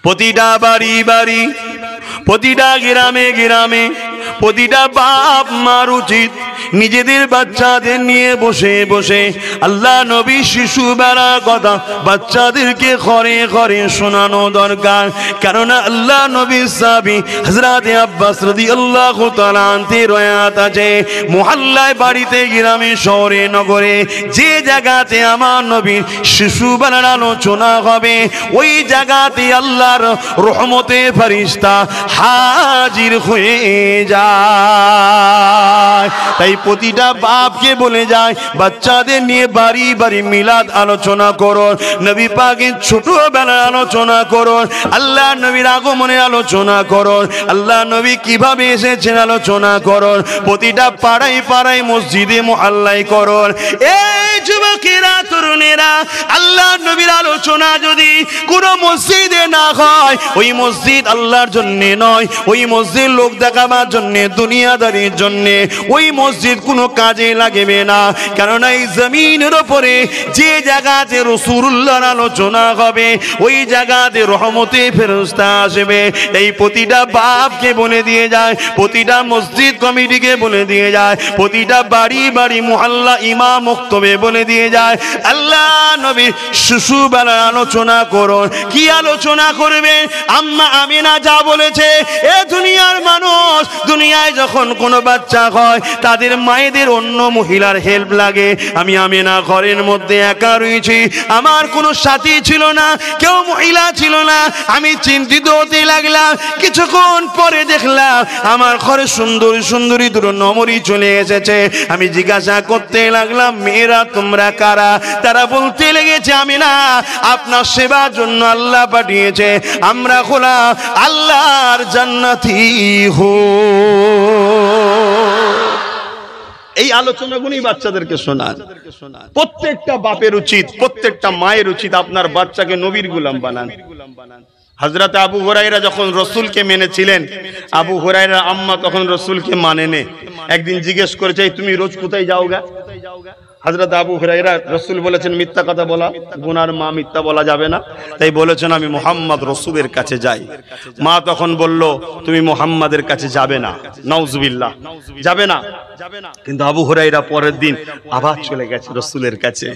প্রতিটা বাড়ি বাড়ি, প্রতিটা গ্রামে গ্রামে, প্রতিটা বাপ মার উচিত নিজেদের বাচ্চাদের নিয়ে বসে বসে আল্লাহ নবী শিশু বেলার কথা বাচ্চাদেরকে ঘরে ঘরে শোনানো দরকার। কেননা আল্লাহ নবীর সাহাবী হযরত আব্বাস রাদিয়াল্লাহু তাআলা আনতে রয়াত আছে, মুহাল্লায়, বাড়িতে, গ্রামে, শহরে, নগরে যে জায়গাতে আমার নবীর শিশু বেলার আলোচনা হবে ওই জায়গাতে আল্লাহর রহমতের ফেরেশতা হাজির হয়ে যায়। তাই প্রতিটা বাপকে বলে যায় বাচ্চাদের নিয়ে বাড়ি বাড়ি মিলাদ আলোচনা করুন, নবী পাকের ছোটবেলার আলোচনা করুন, আল্লাহ নবীর আগমনের আলোচনা করুন, আল্লাহ নবী কিভাবে এসেছেন আলোচনা করুন, প্রতিটা পাড়ায় পাড়ায় মসজিদে মুহাল্লায় করুন। এই যুবকেরা, তরুণেরা, আল্লাহ নবীর আলোচনা যদি কোনো মসজিদে না হয় ওই মসজিদ আল্লাহর জন্য নয়, ওই মসজিদ লোক দেখাবার জন্য, দুনিয়াদারির জন্য ওই মসজিদ কোনো কাজে লাগবে না। কারণ এই জমিনের উপরে যে জায়গাতে রাসূলুল্লাহর আলোচনা হবে ওই জায়গাতে রহমতে ফেরেশতা আসবে। এই প্রতিটা বাপকে বলে দিয়ে যায়, প্রতিটা মসজিদ কমিটিকে বলে দিয়ে যায়, প্রতিটা বাড়ি বাড়ি মুহাল্লা ইমাম মক্তবে বলে দিয়ে যায় আল্লাহ নবী শিশু বেলার আলোচনা করুন। কি আলোচনা করবে? আম্মা আমিনা যা বলেছে, এ দুনিয়ার মানুষ দুনিয়ায় যখন কোনো বাচ্চা হয় তাদের মায়েদের অন্য মহিলার হেল্প লাগে। আমি আমিনা ঘরের মধ্যে একা রয়েছি, আমার কোনো সাথী ছিল না, কেউ মহিলা ছিল না। আমি চিন্তিত হতে লাগলাম, কিছুক্ষণ পরে দেখলাম আমার ঘরে সুন্দরী সুন্দরী দুটো নমরি চলে এসেছে। আমি জিজ্ঞাসা করতে লাগলাম, মেয়েরা তোমরা কারা? তারা বলতে লেগেছে, আমিনা আপনার সেবার জন্য আল্লাহ পাঠিয়েছে, আমরা হলাম আল্লাহর জান্নাতি হো। এই আলোচনাগুলোই বাচ্চাদেরকে শোনান। প্রত্যেকটা বাপের উচিত, প্রত্যেকটা মায়ের উচিত আপনার বাচ্চাকে নবীর গোলাম বানান। হযরত আবু হুরায়রা যখন রাসূলকে মেনেছিলেন, আবু হুরায়রা আম্মা তখন রাসূলকে মানেনে। একদিন জিজ্ঞেস করেছে, তুমি রোজ কোথায় যাওগা? হযরত আবু হুরায়রা, রাসূল বলেছেন মিথ্যা কথা বলা গুনার মা, মিথ্যা বলা যাবে না, তাই বলেছেন আমি মুহাম্মদ রাসূলের কাছে যাই। মা তখন বলল তুমি মুহাম্মাদের কাছে যাবে না, নাউজুবিল্লাহ, যাবে না। কিন্তু আবু হুরায়রা পরের দিন আবার চলে গেছে রাসূলের কাছে।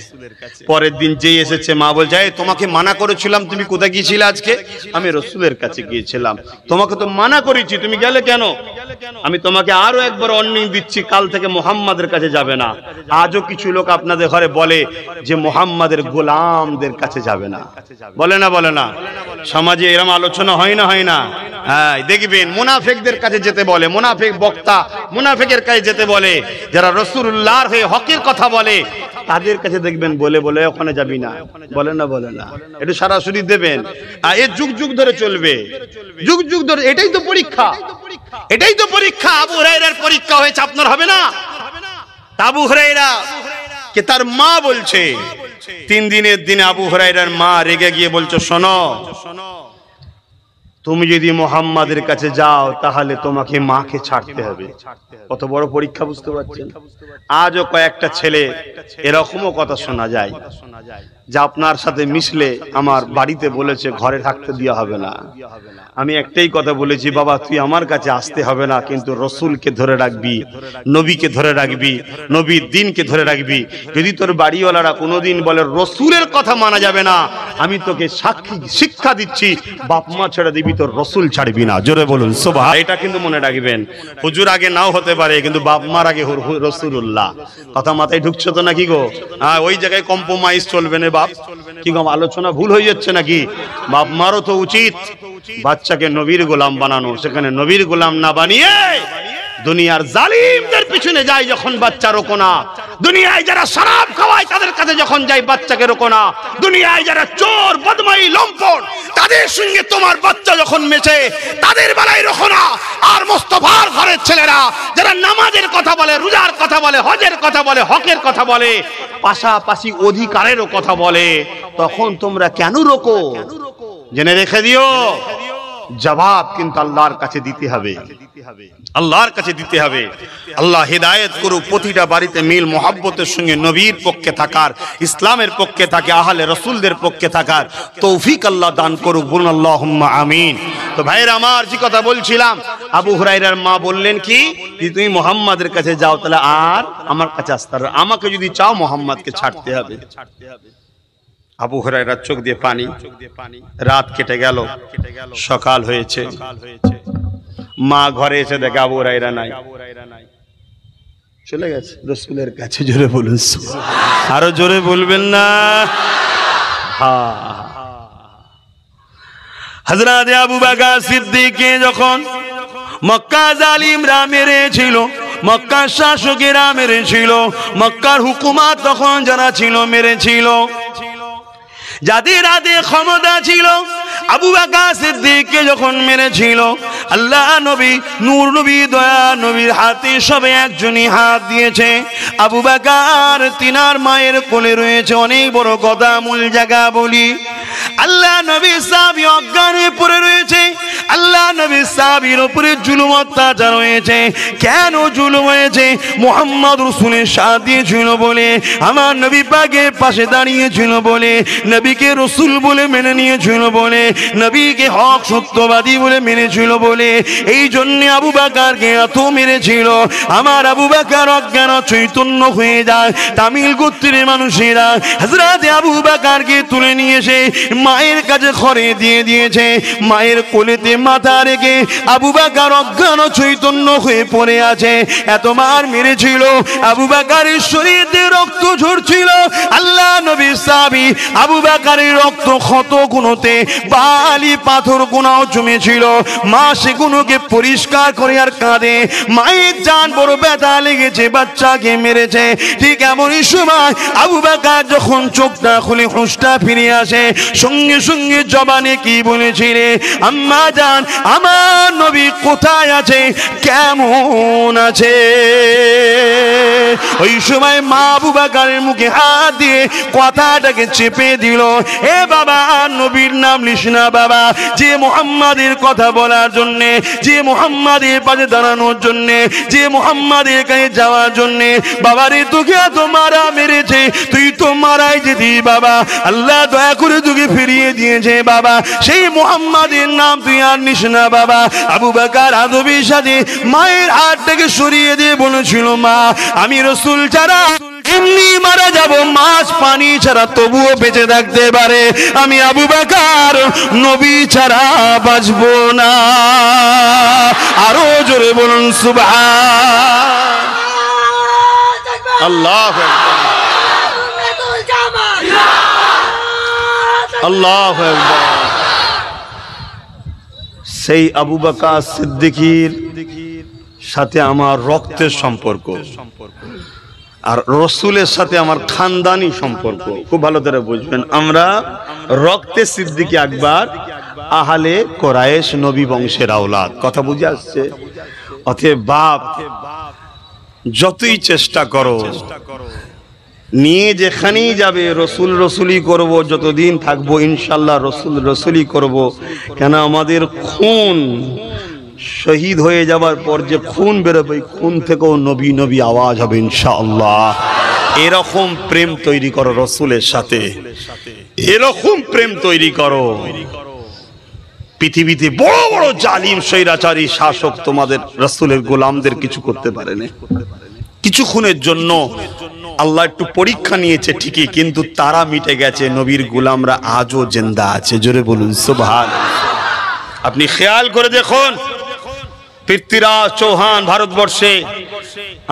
পরের দিন যেই এসেছে মা বলছে, এই তোমাকে মানা করেছিলাম, তুমি কোথায় গিয়েছিলে আজকে? আমি রাসূলের কাছে গিয়েছিলাম। তোমাকে তো মানা করেছি, তুমি গেলে কেন? আমি তোমাকে আরো একবার ওয়ার্নিং দিচ্ছি, কাল থেকে মুহাম্মাদের কাছে যাবে না। আজও কিছু লোক আপনাদের ঘরে বলে যে মুহাম্মাদের গোলামদের কাছে যাবে না, বলে না? বলে না? সমাজে এরকম আলোচনা হয় না? হয় না? হ্যাঁ, দেখবেন মুনাফিকদের কাছে যেতে বলে, মুনাফিক বক্তা মুনাফিকের কাছে যেতে বলে, যারা রাসূলুল্লাহর হয়ে হকের কথা বলে তাদের কাছে দেখবেন বলে বলে ওখানে যাবি না, বলে না? বলে না? এটা সরাসরি দেবেন। আর এ যুগ যুগ ধরে চলবে, যুগ যুগ ধরে। এটাই তো পরীক্ষা, এটাই তো পরীক্ষা। আবু হুরায়রার পরীক্ষা হয়েছে, আপনার হবে না? আবু হুরায়রা কে তার মা বলছে, 3 দিনের দিনে আবু হুরায়রার মা রেগে গিয়ে বলছে, শোনো, তুমি যদি মুহাম্মাদের কাছে যাও তাহলে তোমাকে মাকে ছাড়তে হবে। কত বড় পরীক্ষা, বুঝতে পারছেন? আজও কয়েকটা ছেলে এরকমও কথা শোনা যায় যে আপনার সাথে মিশলে আমার বাড়িতে বলেছে ঘরে থাকতে দেওয়া হবে না। আমি একটাই কথা বলেছি, বাবা তুই আমার কাছে আসতে হবে না, কিন্তু রসুলকে ধরে রাখবি, নবীকে ধরে রাখবি, নবীর দিনকে ধরে রাখবি। যদি তোর বাড়িওয়ালারা কোনোদিন বলে রসুলের কথা মানা যাবে না, আমি তোকে সাক্ষী শিক্ষা দিচ্ছি, বাপ মা ছেড়ে দিবি, তোর রসুল ছাড়বি না। জোরে বলুন সুবহান। এটা কিন্তু মনে রাখবেন, হুজুর আগে নাও হতে পারে, কিন্তু বাপ মার আগে রসুলুল্লাহ। কথা মাথায় ঢুকছে তো নাকি গো? হ্যাঁ, ওই জায়গায় কম্প্রোমাইজ চলবে না বাপ। কি গো, আলোচনা ভুল হয়ে যাচ্ছে নাকি? বাপ মারও তো উচিত বাচ্চাকে নবীর গোলাম বানানো। সেখানে নবীর গোলাম না বানিয়ে দুনিয়ার জালিমদের পিছনে যায় যখন বাচ্চা রোকো না। দুনিয়ায় যারা শরাব খাওয়ায় তাদের কাছে যখন যায় বাচ্চাকে রোকো না। দুনিয়ায় যারা চোর, বদমাই, লম্পট তাদের সঙ্গে তোমার বাচ্চা যখন মেশে তাদের বেলায় রোকো না। আর মোস্তফার ঘরের ছেলেরা যারা নামাজের কথা বলে, রোজার কথা বলে, হজের কথা বলে, হকের কথা বলে, পাশাপাশি অধিকারেরও কথা বলে, তখন তোমরা কেন রোকো? জেনে রেখে দিও, জবাব কিন্তু আল্লাহর কাছে দিতে হবে, আল্লাহর কাছে দিতে হবে। আল্লাহ হেদায়েত করুক, প্রতিটা বাড়িতে মিল মোহাব্বতের সঙ্গে নবীর পক্ষে থাকার, ইসলামের পক্ষে থাকে, আহলে রসুলদের পক্ষে থাকার তৌফিক আল্লাহ দান করুক, বলুন আল্লাহুম্মা আমিন। তো ভাইয়ের আমার যে কথা বলছিলাম, আবু হুরায়রার মা বললেন কি, তুমি মুহাম্মাদের কাছে যাও, তাহলে আর আমার কাছে আসতে হবে, আমাকে যদি চাও মুহাম্মাদকে ছাড়তে হবে। আবু হুরায়রার চোখ দিয়ে পানি। রাত কেটে গেল, সকাল হয়েছে, মা ঘরে এসে দেখে আবু হুরায়রা নাই, চলে গেছে রাসূলের কাছে। জোরে বলুন, আরো জোরে বলবেন না? হযরত আবু বকর সিদ্দিক যখন মক্কা জালিমরা মেরেছিল, মক্কার শাসকেরা মেরেছিল, মক্কার হুকুমত তখন যারা ছিল মেরেছিল, যাদের হাতে ক্ষমতা ছিল, আবু বকর সিদ্দিককে যখন মেরেছিল, আল্লাহ নবী, নূর নবী, দয়া নবীর হাতে সবে একজনই হাত দিয়েছে। আবু বকর তিনার মায়ের কোলে রয়েছে। অনেক বড় কথা, মূল জায়গা বলি। আল্লাহ নবী সাহাবী অজ্ঞান হয়ে পড়ে রয়েছে। আল্লাহ নবী সাহাবীর উপরে জুলুম অত্যাচার হয়েছে। কেন জুলুম হয়েছে? মুহাম্মদ রাসূলের সাথ দিয়েছিল বলে, আমার নবী পাকের পাশে দাঁড়িয়েছিল বলে, নবীকে রাসূল বলে মেনে নিয়েছিল বলে, নবীকে হক সত্যবাদী বলে মেনেছিল বলে, এই জন্য আবু বকরকে এত মেরেছিল। আমার আবু বকর অজ্ঞান চৈতন্য হয়ে যায়। তামিল গোত্রের মানুষেরা হযরত আবু বকরকে তুলে নিয়ে এসে মায়ের কাছে খড়ে দিয়ে দিয়েছে। মায়ের কোলেতে মাথা রেখে আবু বকর অজ্ঞান চৈতন্য হয়ে পড়ে আছে। এত মার মেরেছিল, আবু বকরের শরীরে রক্ত ঝরছিল। আল্লাহ নবী সাহাবী আবু বকরের রক্ত ক্ষত গুণতে বালি পাথর গুনাও জমেছিল। মা সেগুলোকে পরিষ্কার করে আর কাঁদে। মায়ের জান বড় ব্যথা লেগেছে, বাচ্চাকে মেরেছে। ঠিক এমনই সময় আবু বকর যখন চোখটা খুলে হুঁশটা ফিরে আসে, সঙ্গে সঙ্গে জবানে কি বলেছিলে, আম্মা জান, আমার নবী কোথায় আছে, কেমন আছে? ওই সময় মা আবু বকরের মুখে হাত দিয়ে কথাটাকে চেপে দিল। এ বাবা, নবীর নাম লিস না বাবা। যে মুহাম্মাদের কথা বলার জন্য, যে মুহাম্মাদের পাশে দাঁড়ানোর জন্য, যে মুহাম্মাদের কাছে যাওয়ার জন্য বাবারে তোকে এত মারা মেরেছে, তুই তো মারাই যেতি বাবা। আল্লাহ দয়া করে তোকে ফিরিয়ে দিয়েছে বাবা। সেই মুহাম্মাদের নাম তুই আর নিস না বাবা। আবু বকর আদবের সাথে মায়ের হাতটাকে সরিয়ে দিয়ে বলেছিল, মা, আমি রাসূল ছাড়া এমনি মারা যাব, মাছ পানি ছাড়া তবুও বেঁচে থাকতে পারে, আমি আবু বকর নবী ছাড়া বাঁচব না। আরো জোরে বলুন সুবহান আল্লাহ, আল্লাহ। সেই আবু বকর সিদ্দিকের সাথে আমার রক্তের সম্পর্ক, আর রসুলের সাথে আমার খানদানি সম্পর্ক। খুব ভালো করে বুঝবেন, আমরা রক্তে সিদ্দিক আকবর, আহলে কুরাইশ, নবী বংশের আওলাদ। কথা বুঝে আসছে? অতএব বাপ, যতই চেষ্টা করো, নিয়ে যেখানেই যাবে রসুল রসুলই করব, যতদিন থাকবো ইনশাল্লাহ রসুল রসুলই করব। কেন আমাদের খুন শহীদ হয়ে যাবার পর যে খুন বেরোবে, খুন থেকেও নবী নবী আওয়াজ হবে ইনশাআল্লাহ। এরকম প্রেম তৈরি করো রসুলের সাথে, এরকম প্রেম তৈরি করো। পৃথিবীতে বড় বড় জালিম স্বৈরাচারী শাসক তোমাদের রসুলের গোলামদের কিছু করতে পারেনি। কিছুক্ষণের জন্য আল্লাহ একটু পরীক্ষা নিয়েছে ঠিকই, কিন্তু তারা মিটে গেছে, নবীর গোলামরা আজও জিন্দা আছে। জোরে বলুন সুবহানাল্লাহ। আপনি খেয়াল করে দেখুন, পৃথ্বীরাজ চৌহান ভারতবর্ষে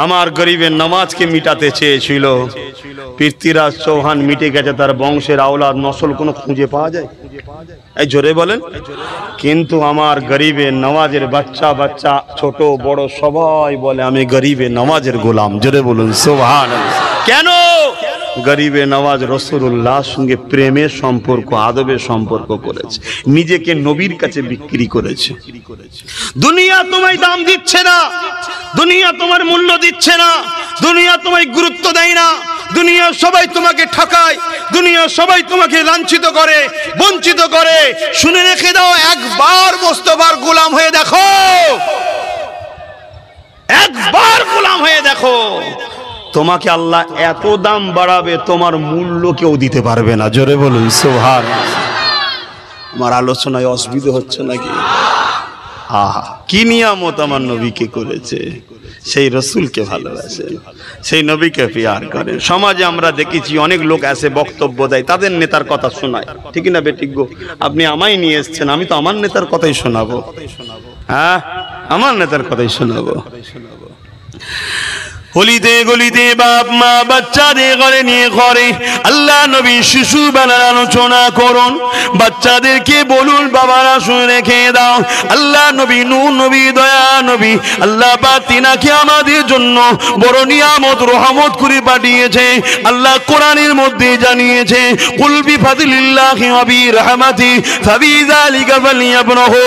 আমার গরিবের নামাজকে মিটাতে চেয়েছিল। পৃথ্বীরাজ চৌহান মিটে গেছে, তার বংশের আওলাদ নসল কোনো খুঁজে পাওয়া যায়? এই জোরে বলেন। কিন্তু আমার গরিবের নওয়াজের বাচ্চা বাচ্চা, ছোট বড় সবাই বলে আমি গরিবের নওয়াজের গোলাম। জোরে বলুন সুবহানাল্লাহ। কেন? গরিবে নওয়াজ রাসূলুল্লাহর সঙ্গে প্রেমের সম্পর্ক, আদবের সম্পর্ক করেছে, নিজেকে নবীর কাছে বিক্রি করেছে। দুনিয়া তোমায় দাম দিচ্ছে না, দুনিয়া তোমার মূল্য দিচ্ছে না, দুনিয়া তোমায় গুরুত্ব দেয় না, দুনিয়া সবাই তোমাকে ঠকায়, দুনিয়া সবাই তোমাকে লাঞ্ছিত করে, বঞ্চিত করে। শুনে রেখে দাও, একবার মুস্তাফার গোলাম হয়ে দেখো, একবার গোলাম হয়ে দেখো, তোমাকে আল্লাহ এত দাম বাড়াবে তোমার মূল্য কেউ দিতে পারবে না। জোরে বলুন সুবহানাল্লাহ। আমার আলোচনায় অসুবিধা হচ্ছে নাকি? আহা, কি নিয়ামত আমার নবীকে করেছে। সেই রসুলকে ভালোবাসে, সেই নবীকে প্যার করে। সমাজে আমরা দেখেছি অনেক লোক এসে বক্তব্য দেয়, তাদের নেতার কথা শোনায়, ঠিক না বেঠিক গো? আপনি আমায় নিয়ে এসছেন, আমি তো আমার নেতার কথাই শোনাবো। হ্যাঁ, আমার নেতার কথাই শোনাবো। গলিতে গলিতে বাপ মা বাচ্চাদের ঘরে নিয়ে ঘরে আল্লাহ নবী শিশু বেলার আলোচনা করুন। বাচ্চাদেরকে বলুন বাবারা শুনে রেখে দাও, আল্লাহ নবী নূহ নবী দয়া নবী আল্লাহ পাক তিনাকে আমাদের জন্য বড় নিয়ামত রহমত করে পাঠিয়েছে। আল্লাহ কোরআনের মধ্যে জানিয়েছে, কুল বিফাদলিল্লাহি ওয়া বিরহমাতি ফাবিযালিকা ফালইফরাহু।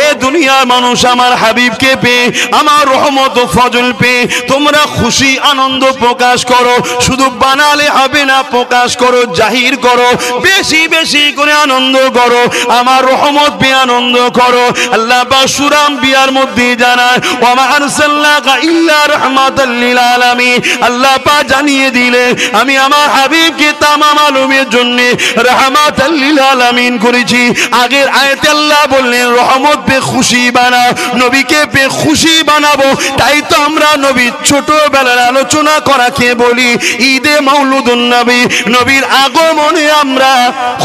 এ দুনিয়ার মানুষ আমার হাবিবকে পেয়ে, আমার রহমত ও ফজল পেয়ে তোমরা খুশি আনন্দ প্রকাশ করো। শুধু বানালে হবে না, প্রকাশ করো, জাহির করো, বেশি বেশি করে আনন্দ করো, আমার রহমত পেয়ে আনন্দ করো। আল্লাহ পাক সূরা আম্বিয়ার মধ্যে জানায়, ওয়া মা আরসালনাকা ইল্লা রাহমাতাল লিল আলামিন। আল্লাহ পাক জানিয়ে দিলেন, আমি আমার হাবিবকে তামাম আলমের জন্য রাহমাতাল লিল আলামিন করেছি। আগের আয়াতে আল্লাহ বললেন রহমত পেয়ে খুশি বানাও, নবীকে পেয়ে খুশি বানাবো। তাই তো আমরা নবীর ছোটবেলা আলোচনা করাকে বলি ঈদে মাউলুদুন নবী। নবীর আগমনে আমরা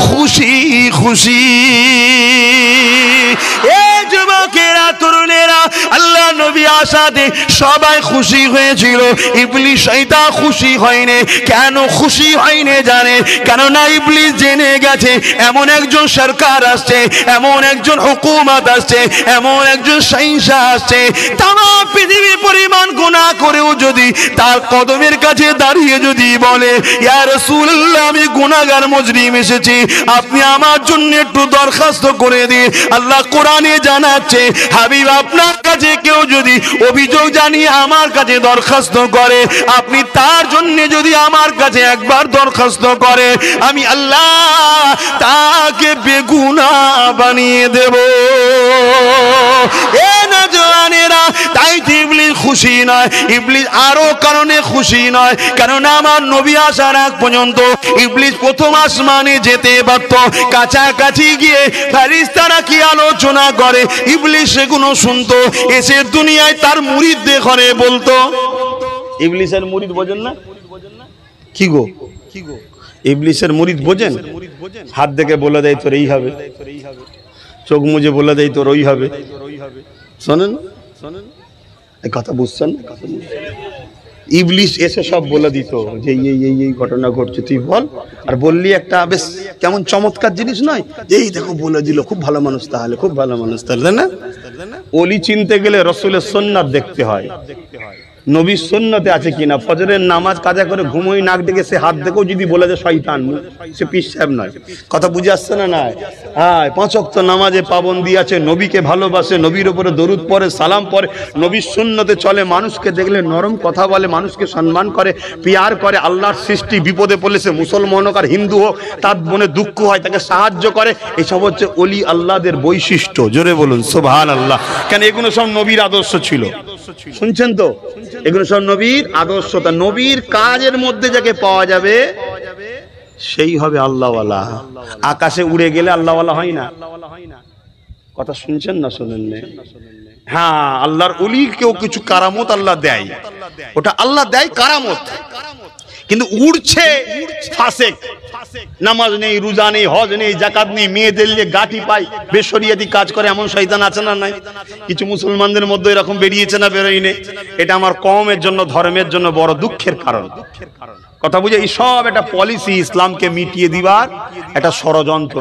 খুশি খুশি। এই যুবকেরা তরুণেরা, আল্লাহ নবী আসাতে সবাই খুশি হয়েছিল, ইবলিস শয়তান খুশি হয়নি। কেন খুশি হয়নি জানেন? কেননা ইবলিস জেনে গেছে এমন একজন সরকার আসছে, এমন একজন হুকুমত আসছে, এমন একজন শাসক আসছে, তাম পৃথিবীর পরিমাণ গুনাহ করেও যদি তার কদমের কাছে দাঁড়িয়ে যদি বলে, ইয়া রাসূলুল্লাহ আমি গুনাহগার মুজরিম এসেছি, আপনি আমার জন্য একটু দরখাস্ত করে দিন। আল্লাহ কোরআনে জানাচ্ছে, হাবিব আপনার কাছে কেউ যদি অভিযোগ জানিয়ে আমার কাছে দরখাস্ত করে, আপনি তার জন্য যদি আমার কাছে একবার দরখাস্ত করে, আমি আল্লাহ তাকে বেগুনাহ বানিয়ে দেব। এ নওজওয়ানেরা, তাই ইবলিস খুশি নয়, ইবলিস আরো কারণে খুশি নয়। কারণ আমার নবী আসার আগ পর্যন্ত ইবলিস প্রথম আসমানে যেতে পারত, কাছাকাছি গিয়ে ফেরেশতারা কি আলোচনা করে ইবলিস সেগুলো শুনতো, এসে দুনিয়ায় তার মুরিদদের ঘরে বলতো। ইবলিসের মুরিদ বোঝেন না? কি গো, কি গো, ইবলিসের মুরিদ বোঝেন? হাত দেখে বলে দেয় তোর এই হবে, চোখ মুজে বলে দেয় তোর ওই হবে। শোনেন শোনেন, এই কথা বুঝছেন? ইবলিস এসে সব বলে দিত যে এই ঘটনা ঘটছে, তুই বল। আর বললি একটা বেশ কেমন চমৎকার জিনিস নয়, এই দেখো বলে দিল, খুব ভালো মানুষ, তাহলে খুব ভালো মানুষ, তাহলে না? ওলি চিনতে গেলে রাসূলের সুন্নাত দেখতে হয়, নবীর সুন্নতে আছে কিনা। ফজরের নামাজ কাজা করে ঘুমোই নাক ডেকে সে হাত দেখেও যদি বলে যে শয়তান, সে পীর সাহেব নয়। কথা বুঝে আসছে না? না, হ্যাঁ, 5 ওয়াক্ত নামাজে পাবন্দি আছে, নবীকে ভালোবাসে, নবীর উপরে দরুদ পড়ে, সালাম পড়ে, নবীর সুন্নতে চলে, মানুষকে দেখলে নরম কথা বলে, মানুষকে সম্মান করে, পিয়ার করে, আল্লাহর সৃষ্টি, বিপদে পড়লে সে মুসলমান হোক আর হিন্দু হোক, তার মনে দুঃখ হয় তাকে সাহায্য করে। এসব হচ্ছে ওলি আল্লাহদের বৈশিষ্ট্য। জোরে বলুন সুবহানাল্লাহ। কেন? এগুলো সব নবীর আদর্শ ছিল। শুনছেন তো? এগুলো সব নবীর আদর্শ। তা নবীর কাজের মধ্যে যাকে পাওয়া যাবে সেই হবে আল্লাহওয়ালা। আকাশে উড়ে গেলে আল্লাহওয়ালা হয় না। কথা শুনছেন না? শোনেন না? হ্যাঁ, আল্লাহর ওলিকেও কিছু কারামত আল্লাহ দেয়, ওটা আল্লাহ দেয় কারামত, কিন্তু উড়ছে ফাসেক, নামাজ নেই, রোজা নেই, হজ নেই, যাকাত নেই, মেয়েদের নিয়ে গাঠি পায়, বেশরিয়াতি কাজ করে, এমন শয়তান আছে না? নাই? কিছু মুসলমানদের মধ্যে এরকম বেরিয়েছে না? বেরোয়নি? এটা আমার কওমের জন্য, ধর্মের জন্য বড় দুঃখের কারণ। কথা বুঝে? এই সব একটা পলিসি, ইসলামকে মিটিয়ে দিবার একটা ষড়যন্ত্র।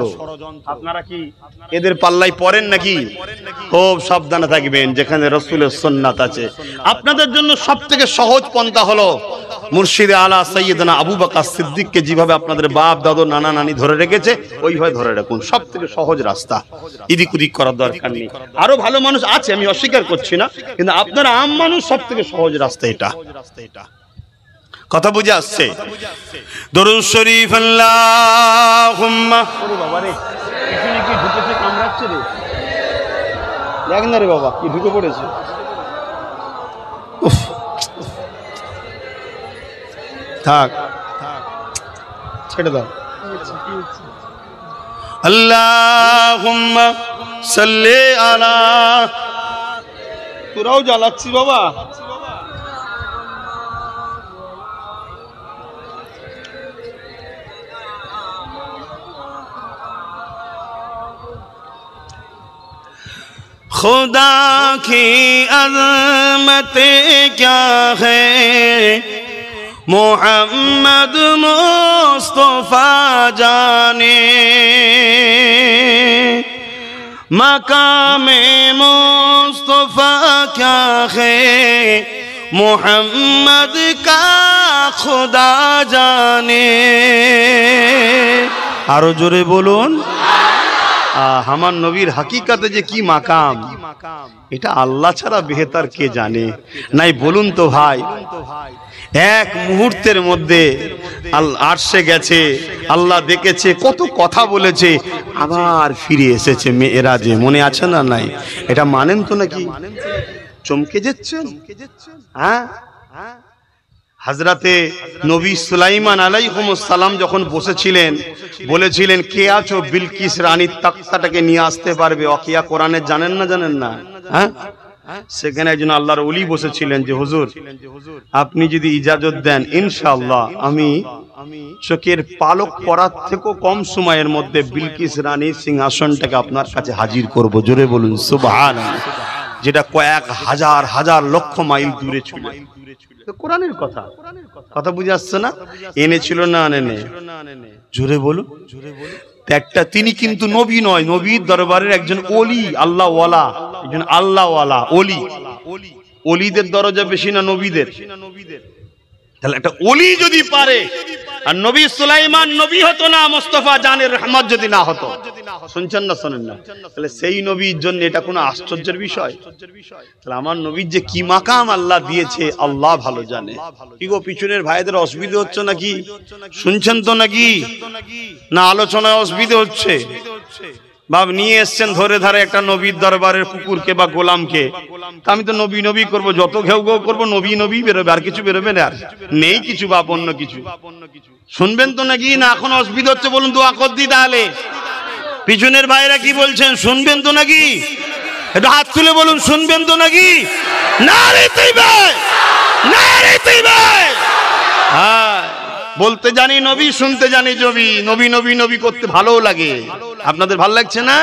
আপনারা কি এদের পাল্লায় পড়েন নাকি? খুব সাবধানে থাকবেন। যেখানে রাসূলের সুন্নাত আছে, আপনাদের জন্য সবথেকে সহজ পন্থা হলো মুর্শিদে আলা সাইয়্যিদনা আবু বকর সিদ্দিককে যেভাবে আপনাদের বাপ দাদু নানা নানি ধরে রেখেছে ওইভাবে ধরে রাখুন। সবথেকে সহজ রাস্তা, এদিক ওদিক করার দরকার নেই। আরো ভালো মানুষ আছে, আমি অস্বীকার করছি না, কিন্তু আপনারা আম মানুষ, সবথেকে সহজ রাস্তা এটা। কথা বুঝে আসছে? দরুদ শরীফ আল্লাহুম্মা। ওরে বাবা রে, পিছনে কি ঢুকেছে, কামড়াচ্ছে রে। দেখ না রে বাবা কি ঢুকে পড়েছে। থাক ছেড়ে দাও। আল্লাহুম্মা সাল্লি আলা, তোরাও জ্বালাচ্ছি বাবা। खुदा की अज़मतें क्या है, मोहम्मद मुस्तफा जाने, मकामे मुस्तफा क्या है, मोहम्मद का खुदा जाने। आरो जोरे बोलुन, আমার নবীর হাকিকাতে যে কি মাকাম, এটা আল্লাহ ছাড়া বেহতার কে জানে? নাই বলুন তো ভাই। এক মুহূর্তের মধ্যে আরশে গেছে, আল্লাহ দেখেছে, কত কথা বলেছে, আবার ফিরে এসেছে মেরাজে। মনে আছে না নাই? এটা মানেন তো নাকি? চমকে যাচ্ছেন? হ্যাঁ, হযরতে নবী সুলাইমান আলাইহিস সালাম যখন বসেছিলেন, বলেছিলেন কে আছো বিলকিস রানীর তাকতাটাকে নিয়ে আসতে পারবে? ওকিয়া কোরআনে জানেন না? জানেন না? হ্যাঁ, সেখানে একজন আল্লাহর ওলি বসেছিলেন যে হুজুর আপনি যদি ইজাজত দেন ইনশাআল্লাহ আমি চোখের পালক পরার থেকেও কম সময়ের মধ্যে বিলকিস রানীর সিংহাসনটাকে আপনার কাছে হাজির করব। জোরে বলুন সুবহানাল্লাহ। যেটা কয়েক হাজার হাজার লক্ষ মাইল দূরে ছিল। কোরআনের কথা, কথা বুঝে আসছে না? এনেছিল না আনেনে? জোরে বলুন। একটা তিনি কিন্তু নবী নয়, নবীর দরবারের একজন ওলি, আল্লাহ ওয়ালা, একজন আল্লাহ ওয়ালা ওলি। ওলিদের দরজা বেশি না নবীদের? তাহলে একটা ওলি যদি পারে, আর নবী সুলাইমান নবী হতো না মুস্তাফা জানের রহমত যদি না হতো, শুনছেন না শোনেন না? তাহলে সেই নবীর জন্য এটা কোনো আশ্চর্যের বিষয়? তাহলে আমার নবীর যে কি মাকাম আল্লাহ দিয়েছে আল্লাহ ভালো জানে। কি গো পিছনের ভাইদের অসুবিধা হচ্ছে নাকি? শুনছেন তো নাকি? না আলোচনায় অসুবিধা হচ্ছে? বাপ নিয়ে এসছেন ধরে ধারে একটা নবীর দরবারের কুকুরকে বা গোলামকে, আমি তো নবী নবী করবো, যত ঘেউ ঘেউ করবো নবী নবী বেরোবে, আর কিছু বেরোবে না। আর নেই কিছু বাপ, অন্য কিছু শুনবেন তো নাকি? না এখন অসুবিধা হচ্ছে? বলুন দোয়া কর দি তাহলে। পিছনের ভাইরা কি বলছেন? শুনবেন তো নাকি? একটু হাত তুলে বলুন শুনবেন তো নাকি? নারে তাকবীর, নারে তাকবীর। হ্যাঁ, বলতে জানি নবী, শুনতে জানি নবী। নবী নবী নবী করতে ভালো লাগে। আপনাদের ভালো লাগছে না?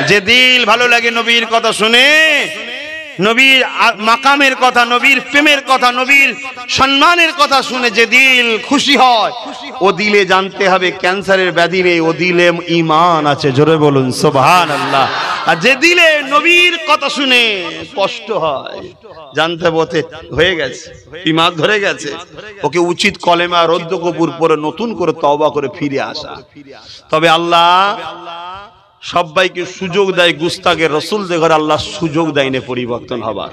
যে দিল ভালো লাগে নবীর কথা শুনে, নবীর মাকামের কথা, নবীর প্রেমের কথা, নবীর সম্মানের কথা শুনে যে দিল খুশি হয়, ও দিলে জানতে হবে ক্যান্সারের ব্যাধি নেই, ও দিলে ঈমান আছে। জোরে বলুন সুবহানাল্লাহ। আর যে দিলে নবীর কথা শুনে কষ্ট হয়, জানতে বলতে হয়ে গেছে, ঈমান ধরে গেছে, ওকে উচিত কলেমা রদ্দ কবুর পরে নতুন করে তওবা করে ফিরে আসা। তবে আল্লাহ সবাইকে সুযোগ দেয়, গুস্তাখের রাসূলদের ঘরে আল্লাহ সুযোগ দেয়নি পরিবর্তন হবার।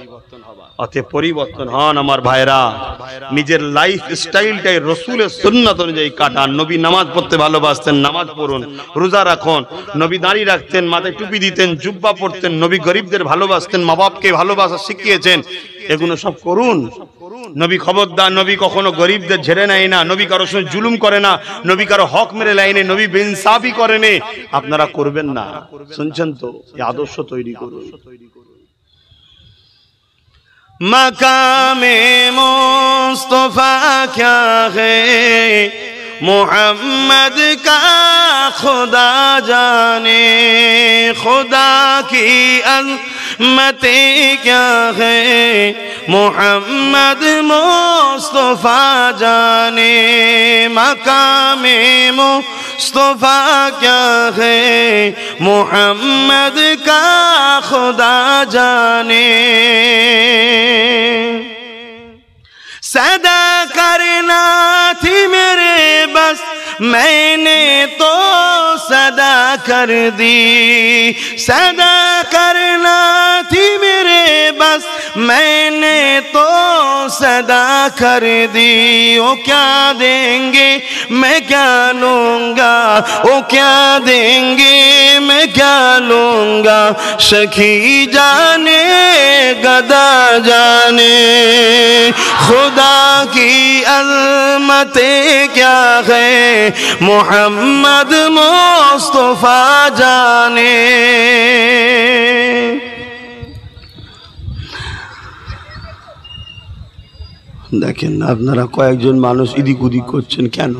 অতএব পরিবর্তন হন আমার ভাইরা, নিজের লাইফ স্টাইলটাই রাসূলের সুন্নাত অনুযায়ী কাটান। নবী নামাজ পড়তে ভালোবাসতেন, নামাজ পড়ুন। রোজা রাখুন, নবী দাড়ি রাখতেন, মাথায় টুপি দিতেন, জুব্বা পরতেন। নবী গরিবদের ভালোবাসতেন, মা বাপকে ভালোবাসা শিখিয়েছেন। এগুলো সব করুন। নবী খবরদার, নবী কখনো গরিবদের ঝেড়ে নেয় না, নবী কারো সঙ্গে জুলুম করে না, নবী কারো হক মেরে লাইনে, নবী বেইনসাফি করেনি। আপনারা করবেন না, শুনছেন তো? এই আদর্শ তৈরি করুন। मकामे मुस्तफा क्या है, मोहम्मद का खुदा जाने, खुदा की अज़मतें क्या है, मोहम्मद मुस्तफा जाने, मकामे मुस्तफा क्या है, मोहम्मद का खुदा जाने। सदा करना थी मेरे बस, मैंने तो सदा कर दी, सदा करना थी मेरे बस, मैंने तो सदा कर दी, ओ क्या देंगे मैं क्या लूँगा, ओ क्या देंगे मैं क्या लूँगा, सखी जाने गदा जाने, खुदा की अज़मतें क्या है मोहम्मद मुस्तफा जाने। দেখেন আপনারা কয়েকজন মানুষ ইদিক উদিক করছেন কেন?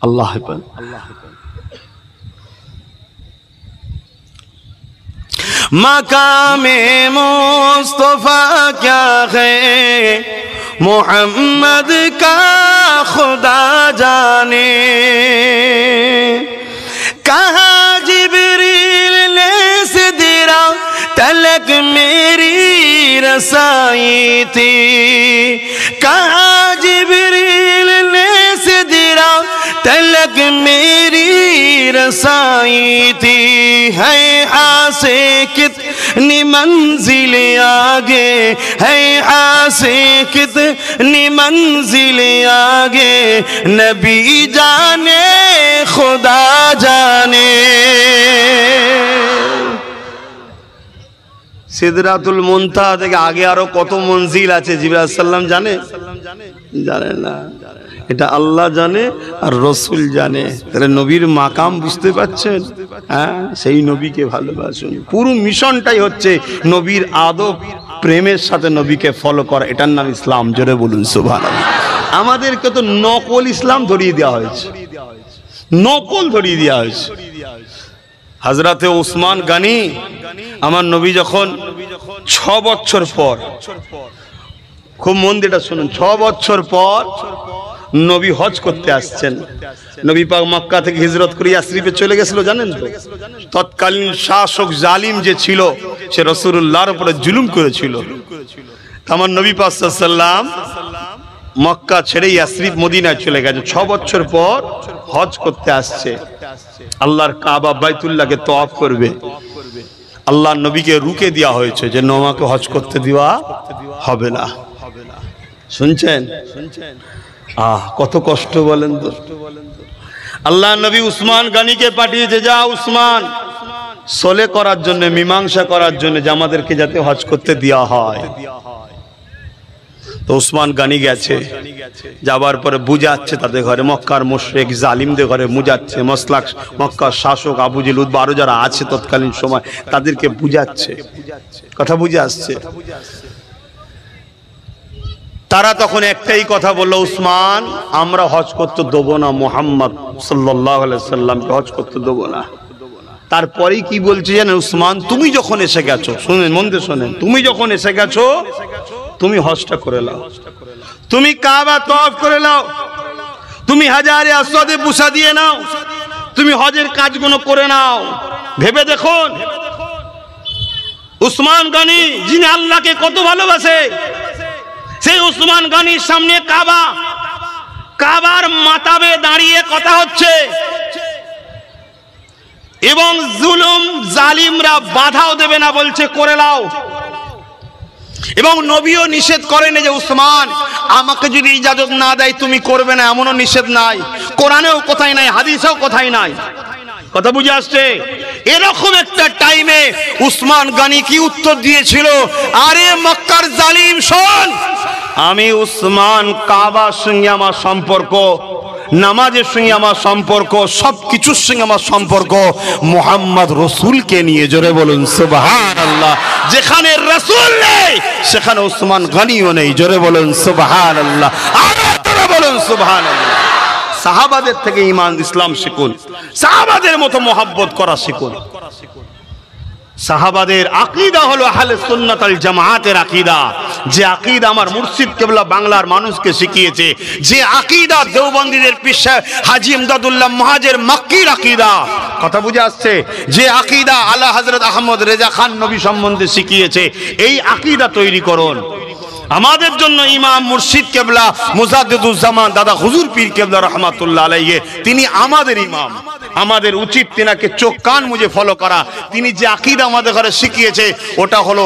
আল্লাহ হাফেজ। मकामे मुस्तफा क्या है मोहम्मद का खुदा जाने, कहा जिब्रील ने सिदरा तलक मेरी रसाई थी, कहा जिब्रील ने सिदरा तलक मेरी रसाई थी, है आसे कितनी मंजिल आगे, है आसे कितनी मंजिल आगे, नबी जाने खुदा जाने। সিদরাতুল মুনতাহা থেকে আগে আরো কত মঞ্জিল আছে জিবরাইল আলাইহিস সালাম জানে? জানে না, এটা আল্লাহ জানে আর রাসূল জানে। তাহলে নবীর মাকাম বুঝতে পাচ্ছেন? হ্যাঁ, সেই নবীকে ভালোবাসুন। পুরো মিশনটাই হচ্ছে নবীর আদব প্রেমের সাথে নবীকে ফলো করা, এটার নাম ইসলাম। জোরে বলুন সুবহানাল্লাহ। আমাদেরকে তো নকল ইসলাম ধরিয়ে দেওয়া হয়েছে, নকল ধরিয়ে দেওয়া হয়েছে। হযরতে উসমান গনি, আমার নবী যখন 6 বছর পর, খুব মন দিয়ে শুনুন, 6 বছর পর নবী হজ করতে আসছেন। নবী পাক মক্কা থেকে হিজরত করে ইয়াসরিবে চলে গেছিল, জানেন তো? তৎকালীন শাসক জালিম যে ছিল, সে রাসূলুল্লাহর উপরে জুলুম করেছিল। আমার নবী পাক সাল্লাল্লাহু আলাইহি ওয়াসাল্লাম মক্কা ছেড়ে ইয়াসরিব মদিনায় চলে গেছে। 6 বছর পর হজ করতে আসছে, আল্লাহর কাবা বাইতুল্লাহকে তওয়াফ করবে। আল্লাহ নবীকে রুকে দেওয়া হয়েছে যে নমাকে হজ করতে দেওয়া হবে না। শুনছেন? কত কষ্ট বলেন তো। আল্লাহ নবী উসমান গনিকে পাঠিয়েছে, যা উসমান সলে করার জন্য, মীমাংসা করার জন্য, যে আমাদেরকে যাতে হজ করতে দেওয়া হয়। তো উসমান গনি গেছে, যাবার পরে বুঝাচ্ছে তাদের ঘরে, মক্কার মুশরিক জালিমদের ঘরে বুঝাচ্ছে, মক্কার শাসক আবু জেহেল উতবা আরো যারা আছে তৎকালীন সময়, তাদেরকে বুঝাচ্ছে, কথা বুঝে আসছে। তারা তখন একটাই কথা বললো, উসমান আমরা হজ করতে দেবো না, মুহাম্মদ সাল্লাল্লাহু আলাইহি সাল্লামকে হজ করতে দেবো না। তারপরেই কি বলছে জানেন? উসমান তুমি যখন এসে গেছো, শুনেন মন দিয়ে শোনেন, তুমি যখন এসে গেছো তুমি হজটা করে নাও, তুমি কাবা তওয়াফ করে নাও, তুমি হাজারে আসওয়াদে বুসা দিয়ে নাও, তুমি হজের কাজগুলো করে নাও। ভেবে দেখুন উসমান গনি যিনি আল্লাহকে কত ভালোবাসে, সেই উসমান গনির সামনে কাবার মাতাবে দাঁড়িয়ে কথা হচ্ছে, এবং জুলুম জালিমরা বাধাও দেবে না, বলছে করে নাও। এবং নবীও নিষেধ করেন যে উসমান আমাকে যদি ইজাজত না দেয় তুমি করবে না, এমনও নিষেধ নাই, কোরআনেও কোথায় নাই, হাদিসেও কোথায় নাই। কথা বুঝে আসছে? এরকম একটা টাইমে উসমান গনি কি উত্তর দিয়েছিল? আরে মক্কার জালিম শোন, আমি উসমান কাবার সঙ্গে আমার সম্পর্ক, নামাজের সঙ্গে আমার সম্পর্ক, সবকিছুর সঙ্গে আমার সম্পর্ক মুহাম্মদ রাসূলকে নিয়ে। জোরে বলুন সুবহানাল্লাহ। যেখানে রাসূল নেই সেখানে উসমান গনিও নেই। জোরে বলুন সুবহানাল্লাহ, আরো জোরে বলুন সুবহানাল্লাহ। সাহাবাদের থেকে ঈমান ইসলাম শিখুন, সাহাবাদের মতো মহব্বত করা শিখুন। সাহাবাদের আকীদা হলো আহলে সুন্নাত ওয়াল জামাতের আকীদা, যে আকীদা আমার মুর্শিদ কেবলা বাংলার মানুষকে শিখিয়েছে, যে আকীদা দেওবন্দীদের পীর সাহেব হাজী ইমদাদুল্লাহ মুহাজির মক্কির আকীদা। কথা বুঝে আসছে? যে আকীদা আলা হযরত আহমদ রেজা খান নবী সম্বন্ধে শিখিয়েছে, এই আকীদা তৈরি করুন। আমাদের জন্য ইমাম মুর্শিদ কেবলা মুজাদ্দিদুজ্জামান দাদা হুজুর পীর কেবলা রহমাতুল্লাহ আলাইহি, তিনি আমাদের ইমাম। আমাদের উচিত তিনাকে চোখ কান মুজে ফলো করা। তিনি যে আকীদা আমাদের ঘরে শিখিয়েছে ওটা হলো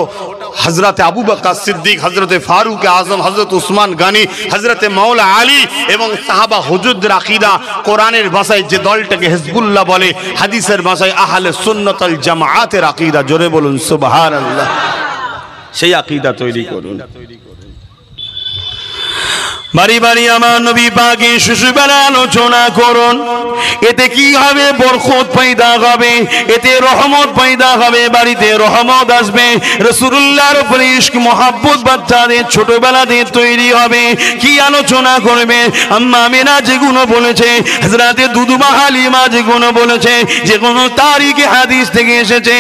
হযরত আবু বকর সিদ্দিক, হযরত ফারুক আযম, হযরত উসমান গনি, হযরত মাওলা আলী এবং সাহাবা হুজুরদের আকীদা কোরআনের ভাষায় যে দলটাকে হিজবুল্লাহ বলে, হাদিসের ভাষায় আহলে সুন্নাত ওয়াল জামাআতের আকীদা, জোরে বলুন সুবহানাল্লাহ। সেই আকীদা তৈরি করুন। বাড়ি বাড়ি আমার নবী পাকের শিশুবেলা আলোচনা করুন। এতে কি হবে? বরকত পয়দা হবে, এতে রহমত পয়দা হবে, বাড়িতে রহমত আসবে, রাসূলুল্লাহর উপরে ইশক মহব্বত বাচ্চাদের ছোটবেলাতে তৈরি হবে। কি আলোচনা করবে? আম্মা আমিনা যেগুলো বলেছে, হযরতে দুদুবা হালিমা যেগুলো বলেছে, যেগুলো তারিখে হাদিস থেকে এসেছে,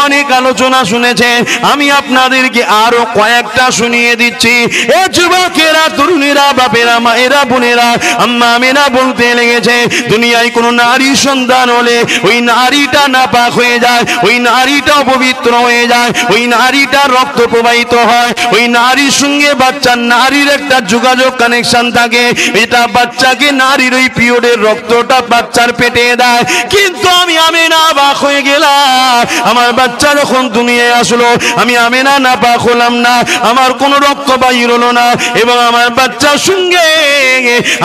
অনেক আলোচনা শুনেছে। আমি আপনাদেরকে আরো কয়েকটা শুনিয়ে দিচ্ছি। এ যুবকেরা, তরুণীরা, বাপেরা, মায়েরা, বোনেরা, আম্মা আমিনা বলতে লেগেছে, দুনিয়ায় কোন নারী সন্তান হলে ওই নারীটা নাপাক হয়ে যায়, ওই নারীটা অপবিত্র হয়ে যায়, ওই নারীটা রক্ত প্রবাহিত হয়, ওই নারীর সঙ্গে বাচ্চার নারীর একটা যোগাযোগ কানেকশন থাকে, এটা বাচ্চাকে নারীর ওই পিরিয়ডের রক্তটা বাচ্চার পেটে দেয়। কিন্তু আমি আমিনা অবাক হয়ে গেলাম, আমার বাচ্চা যখন দুনিয়ায় আসলো, আমি আমিনা নাপাক হলাম না, আমার কোনো রক্ত বাহির হলো না, এবং আমার বাচ্চা সঙ্গে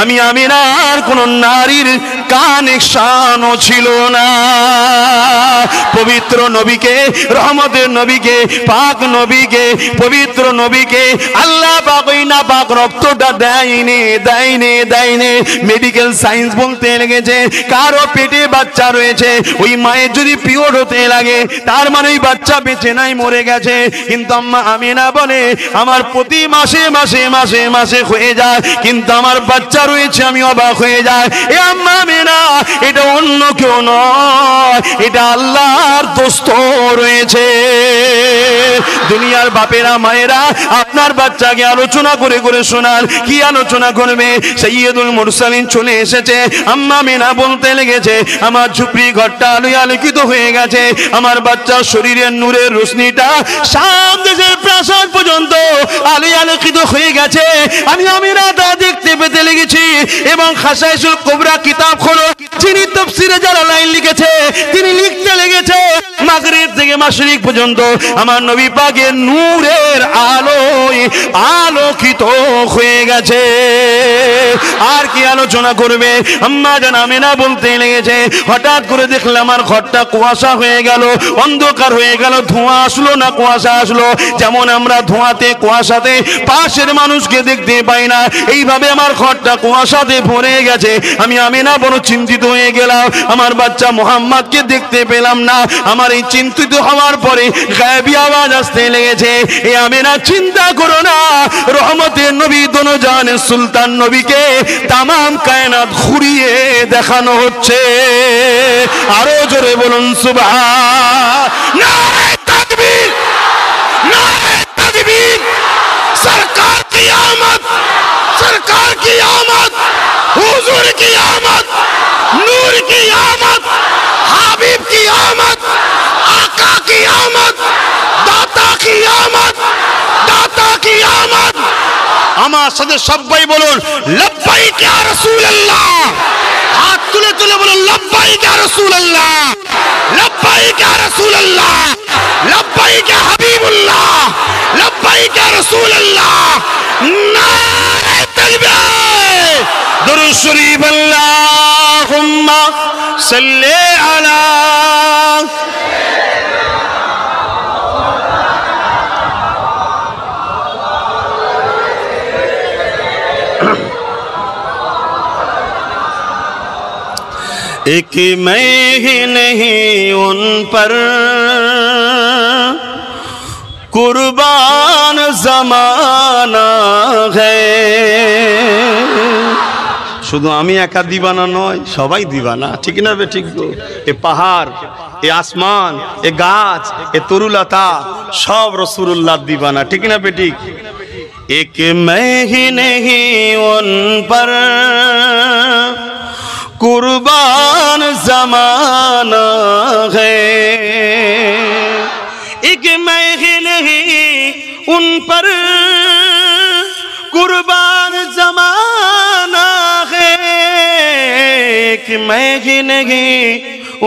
আমি আমিনার কোন নারীর কানেকশনও ছিল না। পবিত্র নবীকে, রহমতের নবীকে, পাক নবীকে, পবিত্র নবীকে আল্লাহ পাক ওই না পাক রক্তটা দেয়নি, দেয়নি, দেয়নি। মেডিকেল সায়েন্স বলতে লেগেছে, কারো পেটে বাচ্চা রয়েছে, ওই মায়ের যদি পিরিয়ড হতে লাগে, তার মানে ওই বাচ্চা বেঁচে নাই, মরে গেছে। কিন্তু আম্মা আমিনা বলে, আমার প্রতি মাসে মাসে মাসে মাসে হয়ে যায়, কিন্তু আমার বাচ্চা রয়েছে, আমি অবাক হয়ে যায়। এ আম্মা আমিনা, এটা অন্য কেউ নয়, এটা আল্লাহর দোস্ত রয়েছে। দুনিয়ার বাপেরা, মায়েরা, আপনার বাচ্চাকে আলোচনা করে করে শোনার। কি আলোচনা করবে? সাইয়্যিদুল মুরসালিন চলে এসেছে। আম্মা আমিনা বলতে লেগেছে, আমার ঝুপড়ি ঘরটা আলোয় আলোকিত হয়ে গেছে, আমার বাচ্চার শরীরের নূরের রোশনিটা শাম দেশের প্রাসাদ পর্যন্ত আলোয় আলোকিত হয়ে গেছে। আমি আমিনা তা দেখতে পেতে লেগেছি। এবং খাসাইসুল কুবরা কিতাব খোলো, যিনি তাফসীরে জালালাইন লিখেছে, তিনি লিখতে লেগেছে, মাগরিব থেকে মাশরিক পর্যন্ত আমার নবী পাকের নূরের আলোয় আলোকিত হয়ে গেছে। আর কি আলোচনা করবে? আম্মা জান আমিনা বলতে লেগেছে, হঠাৎ করে দেখলাম আমার ঘরটা কুয়াশা হয়ে গেল, অন্ধকার হয়ে গেল, ধোঁয়া আসলো না কুয়াশা আসলো। যেমন আমরা ধোঁয়াতে কুয়াশাতে পাশের মানুষকে দেখতে পাই না, এইভাবে আমার ঘরটা কুয়াশাতে ভরে গেছে। আমি আমিনা বড় চিন্তিত হয়ে গেলাম, আমার বাচ্চা মোহাম্মদকে দেখতে পেলাম না। আমার এই চিন্তিত হওয়ার পরে গায়েবী আওয়াজ আসতে লেগেছে, এ আমিনা চিন্তা করো না, রহমতের নবী দোনোজাহানের সুলতান নবীকে তামাম কায়নাত ঘুরিয়ে দেখানো হচ্ছে। আরো জোরে বলুন সুবহানাল্লাহ, তাকবীর, নারে তাকবীর। সরকার কি আমদ, सरकार की आमद, हुजूर की आमद, नूर की आमद, हाबिब की आमद, आका की आमद, दाता की आमद, दाता की आमद। আমার সাথে সবাই বলুন লব্বাইক ইয়া রাসূলুল্লাহ। হাত তুলে তুলে বলুন লব্বাইক ইয়া রাসূলুল্লাহ, লব্বাইক ইয়া রাসূলুল্লাহ, লব্বাইক ইয়া হাবিবুল্লাহ, লব্বাইক ইয়া রাসূলুল্লাহ। নারে তাকবীর, দুরূদ শরীফ, আল্লাহুম্মা সাল্লি আলা। एक मैं ही नहीं उन पर कुर्बान जमाना है। শুধু আমি একা দিবানা নয়, সবাই দিবানা, ঠিক না বে ঠিক? এ পাহাড়, এ আসমান, এ গাছ, এ তরুলতা সব রাসূলুল্লাহ দিবানা, ঠিক না বে ঠিক? एक मैं ही नहीं उन पर कुर्बान जमाना है, एक मैं ही नहीं उन पर कुर्बान जमाना है, एक मैं ही नहीं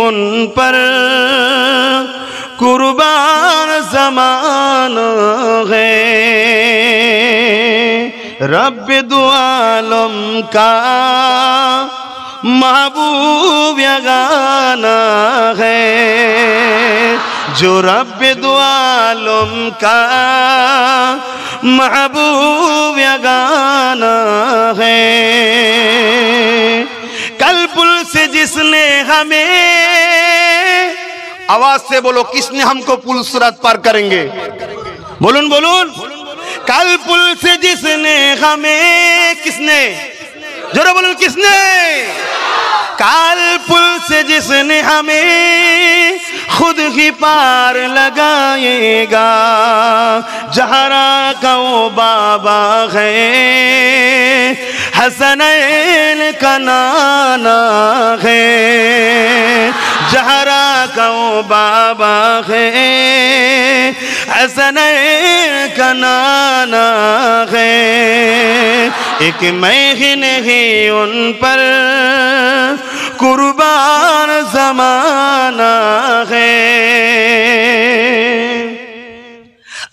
उन पर कुर्बान जमाना है, रब दो आलम का महबूब यगाना है, जो रब दो आलम का महबूब यगाना है। कल पुल से जिसने हमें, आवाज से बोलो किसने हमको पुल सिरात पार करेंगे, बोलून बोलून, कल पुल से जिसने हमें, किसने, जरा बोलून किसने, काल पुल से जिसने हमें खुद ही पार लगाएगा, जहरा का वो बाबा है, हसनैन का नाना है, जहरा का वो बाबा है, हसनैन का नाना है। एक मैं ही नहीं उन पर कुर्बान ज़माना है।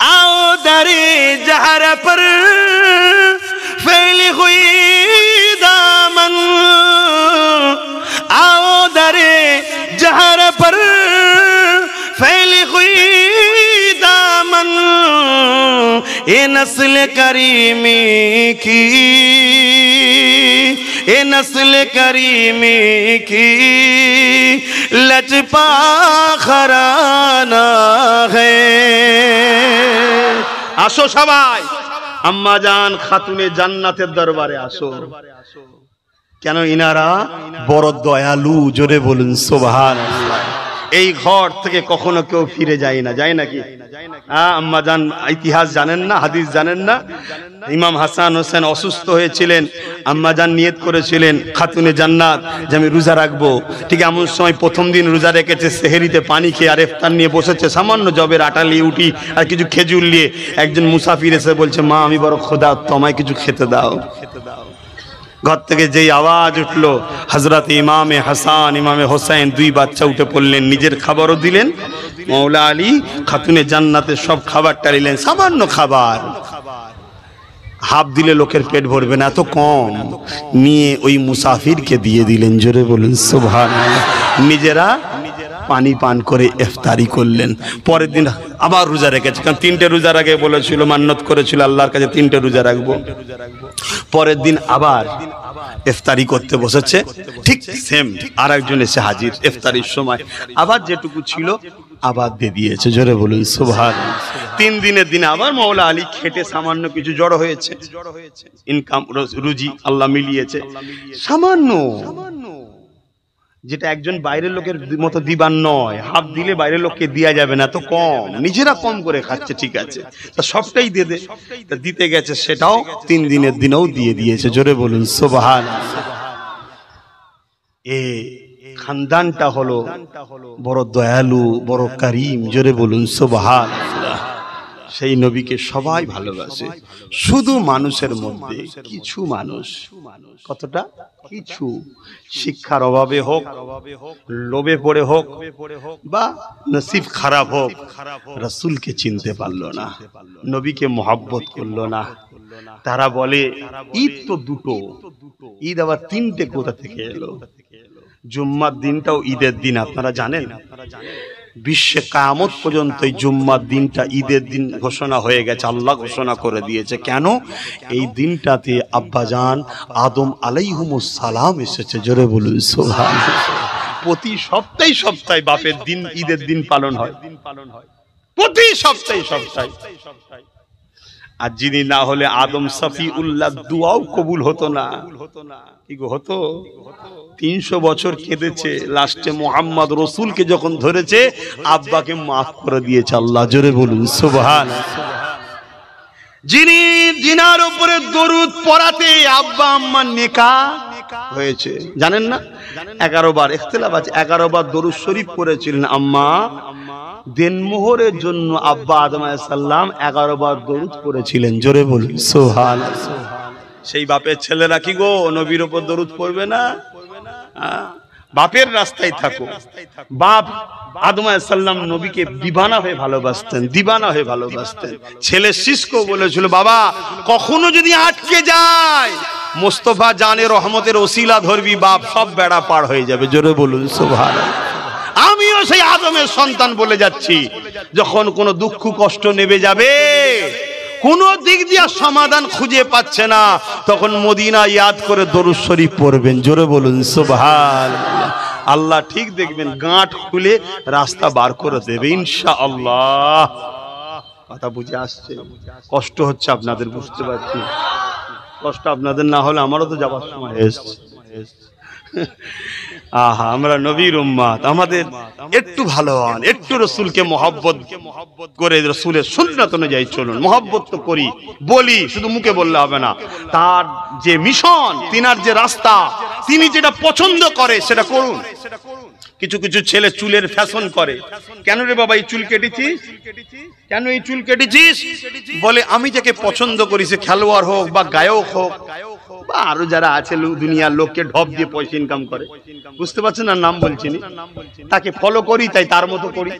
आओ दरे जहरा पर फैली हुई दामन, आओ दरे जहरा पर फैली हुई दामन, ये नस्ल करीमी की, ये नस्ल करीमी की लजपा खराना है। आसो सबाई अम्मा जान खातुने জান্নাতের দরবারে আসো। কেন ইনারা বড় দয়ালু, জোরে বলুন সুবহানাল্লাহ। এই ঘর থেকে কখনো কেউ ফিরে যায় না, যায় নাকি? আম্মা জান ইতিহাস জানেন না, হাদিস জানেন না? ইমাম হাসান হোসেন অসুস্থ হয়েছিলেন, আম্মা জান নিয়ত করেছিলেন খাতুনে জান্নাত যে আমি রোজা রাখবো। ঠিক এমন সময় প্রথম দিন রোজা রেখেছে, সেহেরিতে পানি খেয়ে আর ইফতার নিয়ে বসেছে, সামান্য জবের আটা নিয়ে উঠি আর কিছু খেজুর নিয়ে। একজন মুসাফির এসে বলছে, মা আমি বড় ক্ষুধার্ত, আমায় কিছু খেতে দাও। ঘর থেকে যেই আওয়াজ উঠলো, হযরত ইমামে হাসান ইমামে হোসেন দুই বাচ্চা উঠে পড়লেন, নিজের খাবারও দিলেন, মৌলা আলী খাতুনে জান্নাতের সব খাবারটা নিলেন। সামান্য খাবার, হাফ দিলে লোকের পেট ভরবে না, এত কম নিয়ে ওই মুসাফিরকে দিয়ে দিলেন। জোরে বলুন সুবহানাল্লাহ। নিজেরা পানি পান করে ইফতারি করলেন। পরের দিন আবার রোজা রেখেছে, কারণ 3টে রোজা রাখে বলেছিল, মান্নত করেছিল আল্লাহর কাছে 3টে রোজা রাখবো। পরের দিন আবার ইফতারি করতে বসেছে, ঠিক সেম আর একজন এসে হাজির ইফতারির সময়, আবার যেটুকু ছিল আবার দিয়ে দিয়েছে। জোরে বলুন সুবহানাল্লাহ। 3 দিনের দিনে আবার মৌলা আলী খেটে সামান্য কিছু জড়ো হয়েছে, ইনকাম রুজি আল্লাহ মিলিয়েছে সামান্য, যেটা একজন বাইরের লোকের মতো দিবার নয়। হাফ দিলে বাইরের লোককে দেয়া যাবে না, তো কম, নিজেরা কম করে খাচ্ছে, ঠিক আছে, তা সবটাই দিয়ে দে, তা দিতে গেছে, সেটাও 3 দিনের দিনেও দিয়ে দিয়েছে। জোরে বলুন সুবহানাল্লাহ। খানদানটা হলো বড় দয়ালু, বড় করিম। জোরে বলুন সুবহানাল্লাহ। সেই নবীকে সবাই ভালোবাসে, শুধু মানুষের মধ্যে কিছু মানুষ, কতটা কিছু, শিক্ষার অভাবে হোক, লোভে পড়ে হোক, বা নসিব খারাপ হোক, রাসূলকে চিনতে পারলো না, নবীকে মহব্বত করলো না। তারা বলে ঈদ তো দুটো, ঈদ আবার 3টে কোথা থেকে এলো? জুম্মার দিনটাও ঈদের দিন, আপনারা জানেন? বিশ্বে কিয়ামত পর্যন্ত এই জুম্মার দিনটা ঈদের দিন ঘোষণা হয়ে গেছে, আল্লাহ ঘোষণা করে দিয়েছে। কেন? এই দিনটাতে আব্বাজান আদম আলাইহিমুস সালাম এসেছে। জোরে বলুন সুবহানাল্লাহ। প্রতি সপ্তাহে বাপের দিন, ঈদের দিন পালন হয়, প্রতি সপ্তাহে। আর যিনি না হলে আদম সফিউল্লাহ দুয়াও কবুল হতো না। কি গো হতো? 300 বছর কেঁদেছে, লাস্টে মুহাম্মদ রসুলকে যখন ধরেছে, আব্বাকে মাফ করে দিয়েছে আল্লাহ। জোরে বলুন সুবহানাল্লাহ। যিনি জিনার উপরে দরুদ পড়াতে আব্বা আম্মার নেকা হয়েছে, জানেন না? 11 বার, ইখতিলাফ আছে, 11 বার দরুদ শরীফ পড়েছিলেন আম্মা। দেনমোহরের জন্য আব্বা আদম আলাইহিস সালাম 11 বার দরুদ পড়েছিলেন। জোরে বলুন সুবহানাল্লাহ। সেই বাপের ছেলেরা কি গো নবীর উপর দরুদ পড়বে না? বাপের রাস্তায় থাকো। বাপ আদম আলাইহিস সালাম নবীকে দিবানা হয়ে ভালোবাসতেন, দিবানা হয়ে ভালোবাসতেন। ছেলে শিশকে বলেছিল, বাবা কখনো যদি আটকে যায় মুস্তাফা জানে রহমতের ওসিলা ধরবি, বাপ সব বেড়া পার হয়ে যাবে। জোরে বলুন সুবহানাল্লাহ। আমিও সেই আদমের সন্তান বলে যাচ্ছি, যখন কোনো দুঃখ কষ্ট নেমে যাবে, কোন দিক দিয়ে সমাধান খুঁজে পাচ্ছে না, তখন মদিনা ইয়াদ করে দরুদ শরীফ পড়বেন। জোরে বলুন সুবহানাল্লাহ। আল্লাহ ঠিক দেখবেন, গাঁট খুলে রাস্তা বার করে দেবে ইনশাআল্লাহ। কথা বুঝে আসছে? কষ্ট হচ্ছে আপনাদের, বুঝতে পারছি। কষ্ট আপনাদের না হলে আমারও তো যাবার সময় এসছে। আহা, আমরা নবীর উম্মত, আমাদের একটু ভালো হন, একটু রসুলকে মহব্বত করে রসুলের সুন্নাত অনুযায়ী চলুন। মহব্বত তো করি, বলি, শুধু মুখে বললে হবে না। তার যে মিশন, তিনার যে রাস্তা, তিনি যেটা পছন্দ করে সেটা করুন। কিছু কিছু ছেলে চুলের ফ্যাশন করে, কেন রে বাবা এই চুল কেটেছিস, কেন এই চুল কেটেছিস? বলে আমি যাকে পছন্দ করি, সে খেলোয়াড় হোক বা গায়ক হোক বা আরো যারা আছে দুনিয়ার লোককে ঢপ দিয়ে পয়সা ইনকাম করে, বুঝতে পারছেন না, নাম বলছি না, তাকে ফলো করি, তাই তার মতো করি।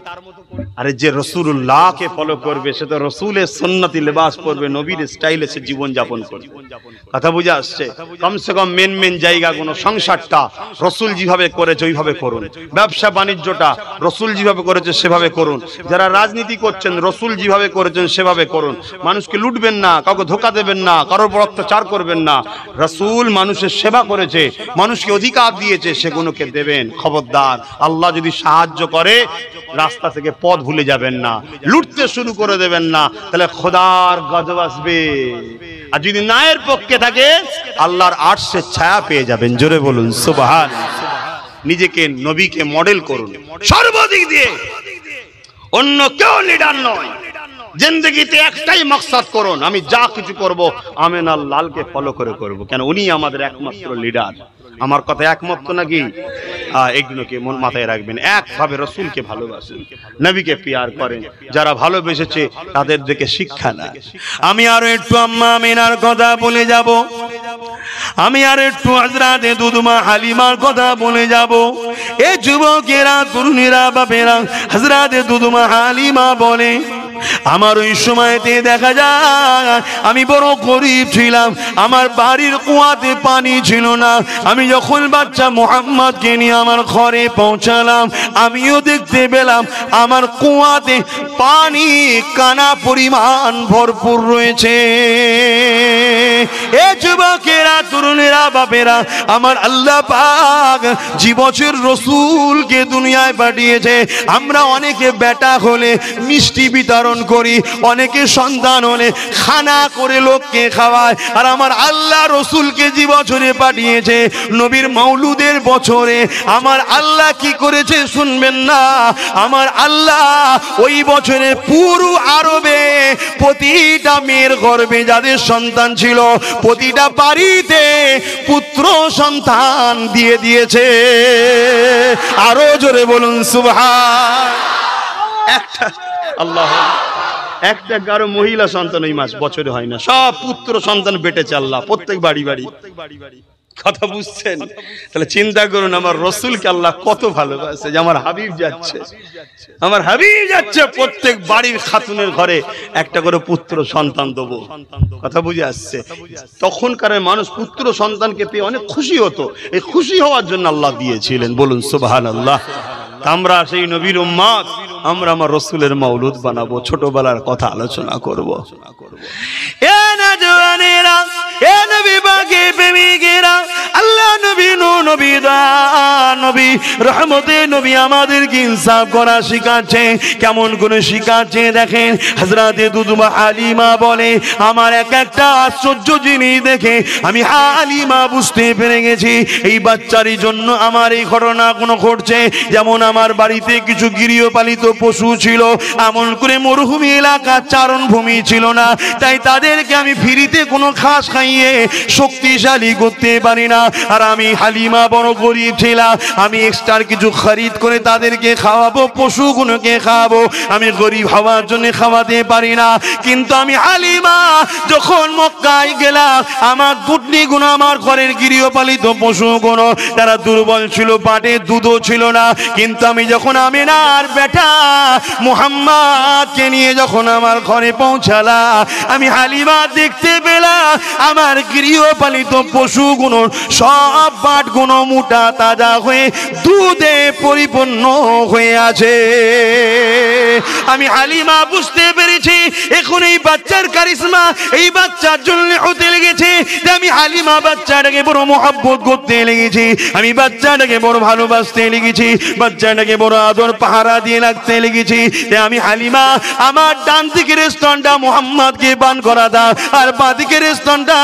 আরে যে রাসূলুল্লাহকে ফলো করবে সে তো রাসূলের সুন্নতি লেবাস পরবে, নবীর স্টাইলে সে জীবন যাপন করবে। কথা বুঝে আসছে? কমসে কম মেন জায়গাগুলো, সংসারটা রাসূল যেভাবে করেছে ওইভাবে করুন, ব্যবসা বাণিজ্যটা রাসূল যেভাবে করেছে সেভাবে করুন, যারা রাজনীতি করছেন রাসূল যেভাবে করেছেন সেভাবে করুন। মানুষকে লুটবেন না, কাউকে ধোঁকা দেবেন না, কারোর উপর অত্যাচার করবেন না। রাসূল মানুষের সেবা করেছে, মানুষকে অধিকার দিয়েছে, সেগুলোকে দেবেন। খবরদার, আল্লাহ যদি সাহায্য করে রাস্তা থেকে পথ ভুলে যাবেন না, লুটতে শুরু করে দেবেন না, তাহলে খোদার গজব আসবে। আর যদি নায়ের পক্ষে থাকে আল্লাহর আরশের ছায়া পেয়ে যাবেন। জোরে বলুন সুবহানাল্লাহ। নিজেকে নবীকে মডেল করুন সর্বদিক দিয়ে, অন্য কেউ লিডার নয়। জিন্দেগিতে একটাই মাকসাদ করুন, আমি যা কিছু করব আমিনার লালকে ফলো করে করব, কেন উনি আমাদের একমাত্র লিডার। আমার কথা একমত তো নাকি? এগুলোকে মন মাথায় রাখবেন। একভাবে রসুলকে ভালোবাসেন, নবীকে পিয়ার করেন, যারা ভালোবেসেছে তাদের দিকে শিক্ষা নেয়। আমি আরো একটু আম্মা আমিনার কথা বলে যাব, আমি আর একটু হযরতে দুদমা হালিমার কথা বলে যাব। এ যুবকেরা, তরুণীরা, বাপেরা, হযরতে দুদমা হালিমা বলে, আমার ওই সময়তে দেখা যায় আমি বড় গরীব ছিলাম, আমার বাড়ির কুয়াতে পানি ছিল না। আমি যখন বাচ্চা মুহাম্মদকে নিয়ে আমার ঘরে পৌঁছালাম, আমিও দেখতে পেলাম আমার কুয়াতে পানি কানা পরিমাণ ভরপুর রয়েছে। এ যুবকেরা, তরুণেরা, বাপেরা, আমার আল্লাহ পাক জীবনের রসুলকে দুনিয়ায় পাঠিয়েছে। আমরা অনেকে বেটা হলে মিষ্টি বিতরণ করি, অনেকে সন্তান হলে খানা করে লোককে খাওয়ায়, আর আমার আল্লাহ রসুলকে যে বছরে পাঠিয়েছে নবীর মৌলুদের বছরে, আমার আল্লাহ কি করেছে শুনবেন না? আমার আল্লাহ ওই বছরে পুরো আরবে প্রতিটা মেয়ের গর্ভে যাদের সন্তান ছিল প্রতিটা বাড়িতে পুত্র সন্তান দিয়ে দিয়েছে। আরো জোরে বলুন সুবহান। একটা আল্লাহ, একটা কারো মহিলা সন্তান ওই মাস বছরে হয় না, সব পুত্র সন্তান বেটেছে আল্লাহ প্রত্যেক বাড়ি বাড়ি। কথা বুঝছেন? তাহলে চিন্তা করুন আমার রসুলকে আল্লাহ কত ভালোবাসে, যে আমার হাবিব যাচ্ছে, আমার হাবিব যাচ্ছে, প্রত্যেক বাড়ির খাতুনের ঘরে একটা করে পুত্র সন্তান দেবো। কথা বুঝে আসছে? তখনকার মানুষ পুত্র সন্তানকে পেয়ে অনেক খুশি হতো, এই খুশি হওয়ার জন্য আল্লাহ দিয়েছিলেন। বলুন সুবহানাল্লাহ। আমরা সেই নবীর উম্মত, আমরা আমার রসুলের মাউলুদ বানাবো, ছোটবেলার কথা আলোচনা করব। এ নওজওয়ানেরা, এ নবী পাকের প্রেমিকেরা, আল্লাহ নবী, নবী দা নবী রহমতে নবী আমাদেরকে ইনসাফ করা শিখাচ্ছে। কেমন করে শিখাচ্ছে দেখেন। হযরতে দুদমা হালিমা বলে, আমার একটা আশ্চর্য জিনিস দেখে আমি হালিমা বুঝতে পেরে গেছি এই বাচ্চারই জন্য আমার এই ঘটনা কোনো ঘটছে। যেমন আমার বাড়িতে কিছু গৃহপালিত পশু ছিল, এমন করে মরুভূমি এলাকা চারণ ভূমি ছিল না, তাই তাদেরকে আমি ফ্রিতে কোনো ঘাস খাইয়ে শক্তিশালী করতে পারি না। আর আমি হালিমা বড় গরিব ছিলাম, আমি এক্সট্রা কিছু খরিদ করে তাদেরকে খাওয়াবো, পশুগুলোকে খাওয়াবো, আমি গরিব হওয়ার জন্য খাওয়াতে পারি না। কিন্তু আমি হালিমা যখন মক্কায় গেলাম, আমার পুটনিগুলো, আমার ঘরের গৃহপালিত পশুগুলো তারা দুর্বল ছিল, পাটে দুধও ছিল না। কিন্তু আমি যখন আমিনার বেটা মুহাম্মদকে নিয়ে যখন আমার ঘরে পৌঁছালাম, আমি হালিমা দেখতে পেলাম আমার গৃহপালিত পশুগুলো সব পাটগুলো মোটা তাজা হয়ে দুধে পরিপূর্ণ হয়ে আছে। আমি হালিমা বুঝতে পেরেছি এখন এই বাচ্চার কারিশমা এই বাচ্চার জন্য হতে লেগেছে। আমি হালিমা বাচ্চাটাকে বড় মহব্বত করতে লেগেছি, আমি বাচ্চাটাকে বড় ভালোবাসতে লেগেছি, বাচ্চাটাকে বড় আদর পাহারা দিয়ে রাখতে লেগেছি। আমি হালিমা আমার ডান দিকের স্তনটা মুহাম্মদকে পান করা দাও, আর বাঁ দিকের স্তনটা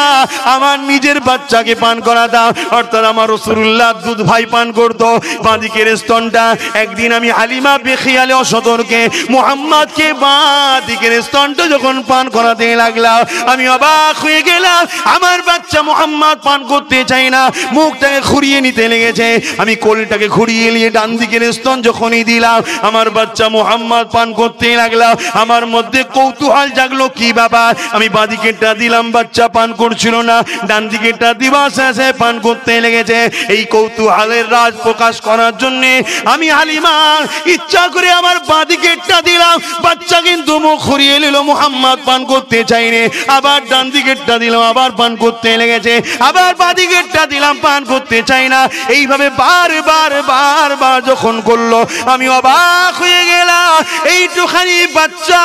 আমার নিজের বাচ্চাকে পান করা দাও। অর্থাৎ আমার রাসূলুল্লাহ দুধ ভাই পান করতো, বাঁ দিকের স্তনটা। একদিন আমি হালিমা বেখিয়ালে অসতর্কে মুহাম্মদকে বাঁ দিকের স্তনটা যখন পান করাতে লাগলাম, আমি অবাক হয়ে গেলাম। আমার বাচ্চা মুহাম্মদ পান করতে চাই না, মুখটাকে ঘুরিয়ে নিতে লেগেছে। আমি কোলটাকে ঘুরিয়ে নিয়ে ডান দিকের স্তন যখনই দিলাম, আমার বাচ্চা মুহাম্মদ পান করতে লাগলাম। আমার মধ্যে কৌতূহল জাগলো, কি ব্যাপার? আমি বাঁ দিকেরটা দিলাম, বাচ্চা পান করছিল না, ডান দিকেরটা দিবা শেষে পান করতে লেগেছে। এই কৌতূহলের রাজ প্রকাশ করার জন্য আমি হালিমা ইচ্ছা করে আমার বাঁ দিকেরটা দিলাম, বাচ্চা কিন্তু মুখ ঘুরিয়ে নিল, মুহাম্মদ পান করতে চাইনি। আবার ডান দিকেরটা দিলাম, আবার পান করতে লেগেছে, আবার বাঁ দিকেরটা দিলাম, পান করতে চাই না। এইভাবে বারবার বারবার যখন করলো, আমি অবাক হয়ে গেলাম। এইটুখানি বাচ্চা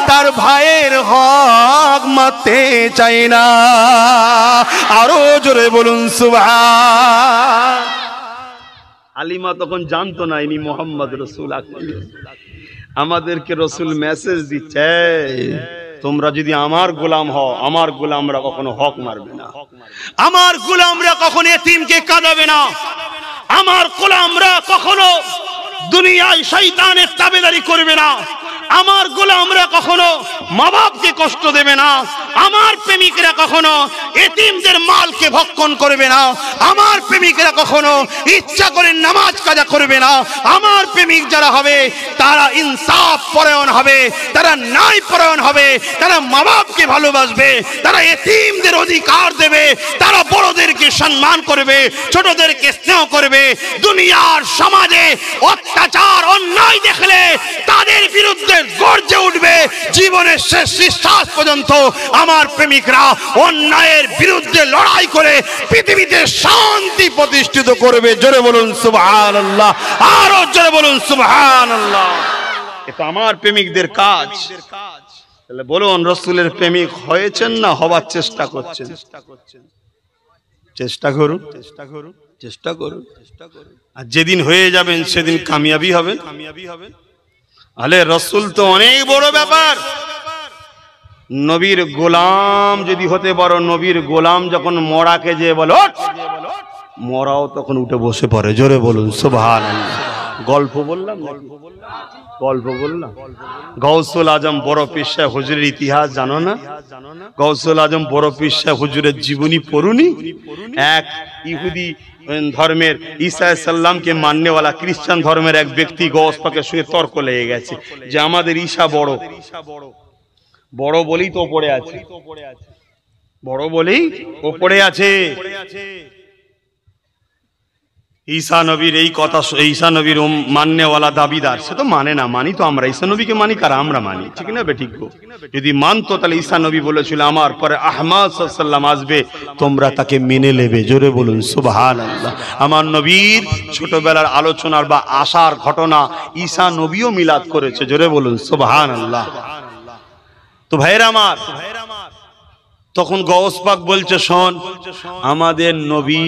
তার ভাইয়ের হক মারতে চাই না। আরো জোরে বলুন সুবহান। হালিমা তখন জানতো না ইনি মোহাম্মদ রসুল। আমাদেরকে রসুল মেসেজ দিচ্ছে, তোমরা যদি আমার গোলাম হও, আমার গোলামরা কখনো হক মারবে না, আমার গোলামরা কখনো এতিমকে কাঁদাবে না, আমার গোলামরা কখনো দুনিয়ায় শয়তানের তাবেদারি করবে না, আমার গোলামরা কখনো মা বাপকে কষ্ট দেবে না, আমার প্রেমিকরা কখনো এতিমদের মালকে ভক্ষণ করবে না, আমার প্রেমিকরা কখনো ইচ্ছা করে নামাজ কাজা করবে না, আমার প্রেমিক যারা হবে তারা ইনসাফ পরায়ণ হবে, তারা ন্যায় পরায়ণ হবে, তারা মা বাপকে ভালোবাসবে, তারা এতিমদের অধিকার দেবে, তারা বড়দেরকে সম্মান করবে, ছোটদেরকে স্নেহ করবে। দুনিয়ার সমাজে অত্যাচার অন্যায় দেখলে তাদের বিরুদ্ধে গর্জে উঠবে। জীবনের শেষ নিঃশ্বাস পর্যন্ত আমার প্রেমিকরা অন্যায়ের বিরুদ্ধে লড়াই করে পৃথিবীতে শান্তি প্রতিষ্ঠিত করবে। জোরে বলুন সুবহানাল্লাহ, আরো জোরে বলুন সুবহানাল্লাহ। এটা আমার প্রেমিকদের কাজ। তাহলে বলুন, রাসূলের প্রেমিক হয়েছেন না হবার চেষ্টা করছেন? চেষ্টা করুন, চেষ্টা করুন, চেষ্টা করুন। আর যেদিন হয়ে যাবেন সেদিন কামিয়াবি হবেন। আলে রসুল তো অনেক বড় ব্যাপার। নবীর গোলাম যদি হতে পারো, নবীর গোলাম যখন মরাকে যে বলো, মরাও তখন উঠে বসে পড়ে। জোরে বলুন সুবহানাল্লাহ। গল্প বললাম, গল্প বললাম। গৌসুল আজম বড় পীর সাহেব হুজুরের ইতিহাস জানো না? গৌসুল আজম বড় পীর সাহেব হুজুরের জীবনী পড়ুনি? এক ইহুদি ধর্মের ঈসা সাল্লামকে মাননেওয়ালা খ্রিস্টান ধর্মের এক ব্যক্তি গৌস পাকের সঙ্গে তর্ক লেগে গেছে যে আমাদের ঈসা বড়, বড় বলেই তো পড়ে আছে, বড় বলেই ও পড়ে আছে। ঈসা নবীর এই কথা, ঈসা নবীর মাননেওয়ালা দাবিদার, সে তো মানে না। মানি তো আমরা, ঈসা নবীকে মানি, কারা? আমরা মানি, ঠিক না বেঠিক? যদি মানতো তাহলে ঈসা নবী বলেছিল আমার পরে আহমদ সাল্লাল্লাহু আলাইহি ওয়াসাল্লাম আসবে, তোমরা তাকে মেনে নেবে। জোরে বলুন সুবহানাল্লাহ। আমার নবীর ছোটবেলার আলোচনার বা আশার ঘটনা ঈসা নবীও মিলাদ করেছে। জোরে বলুন সুবহানাল্লাহ। তো ভাইরা আমার, তখন গৌস পাক বলছে, শোন, আমাদের নবী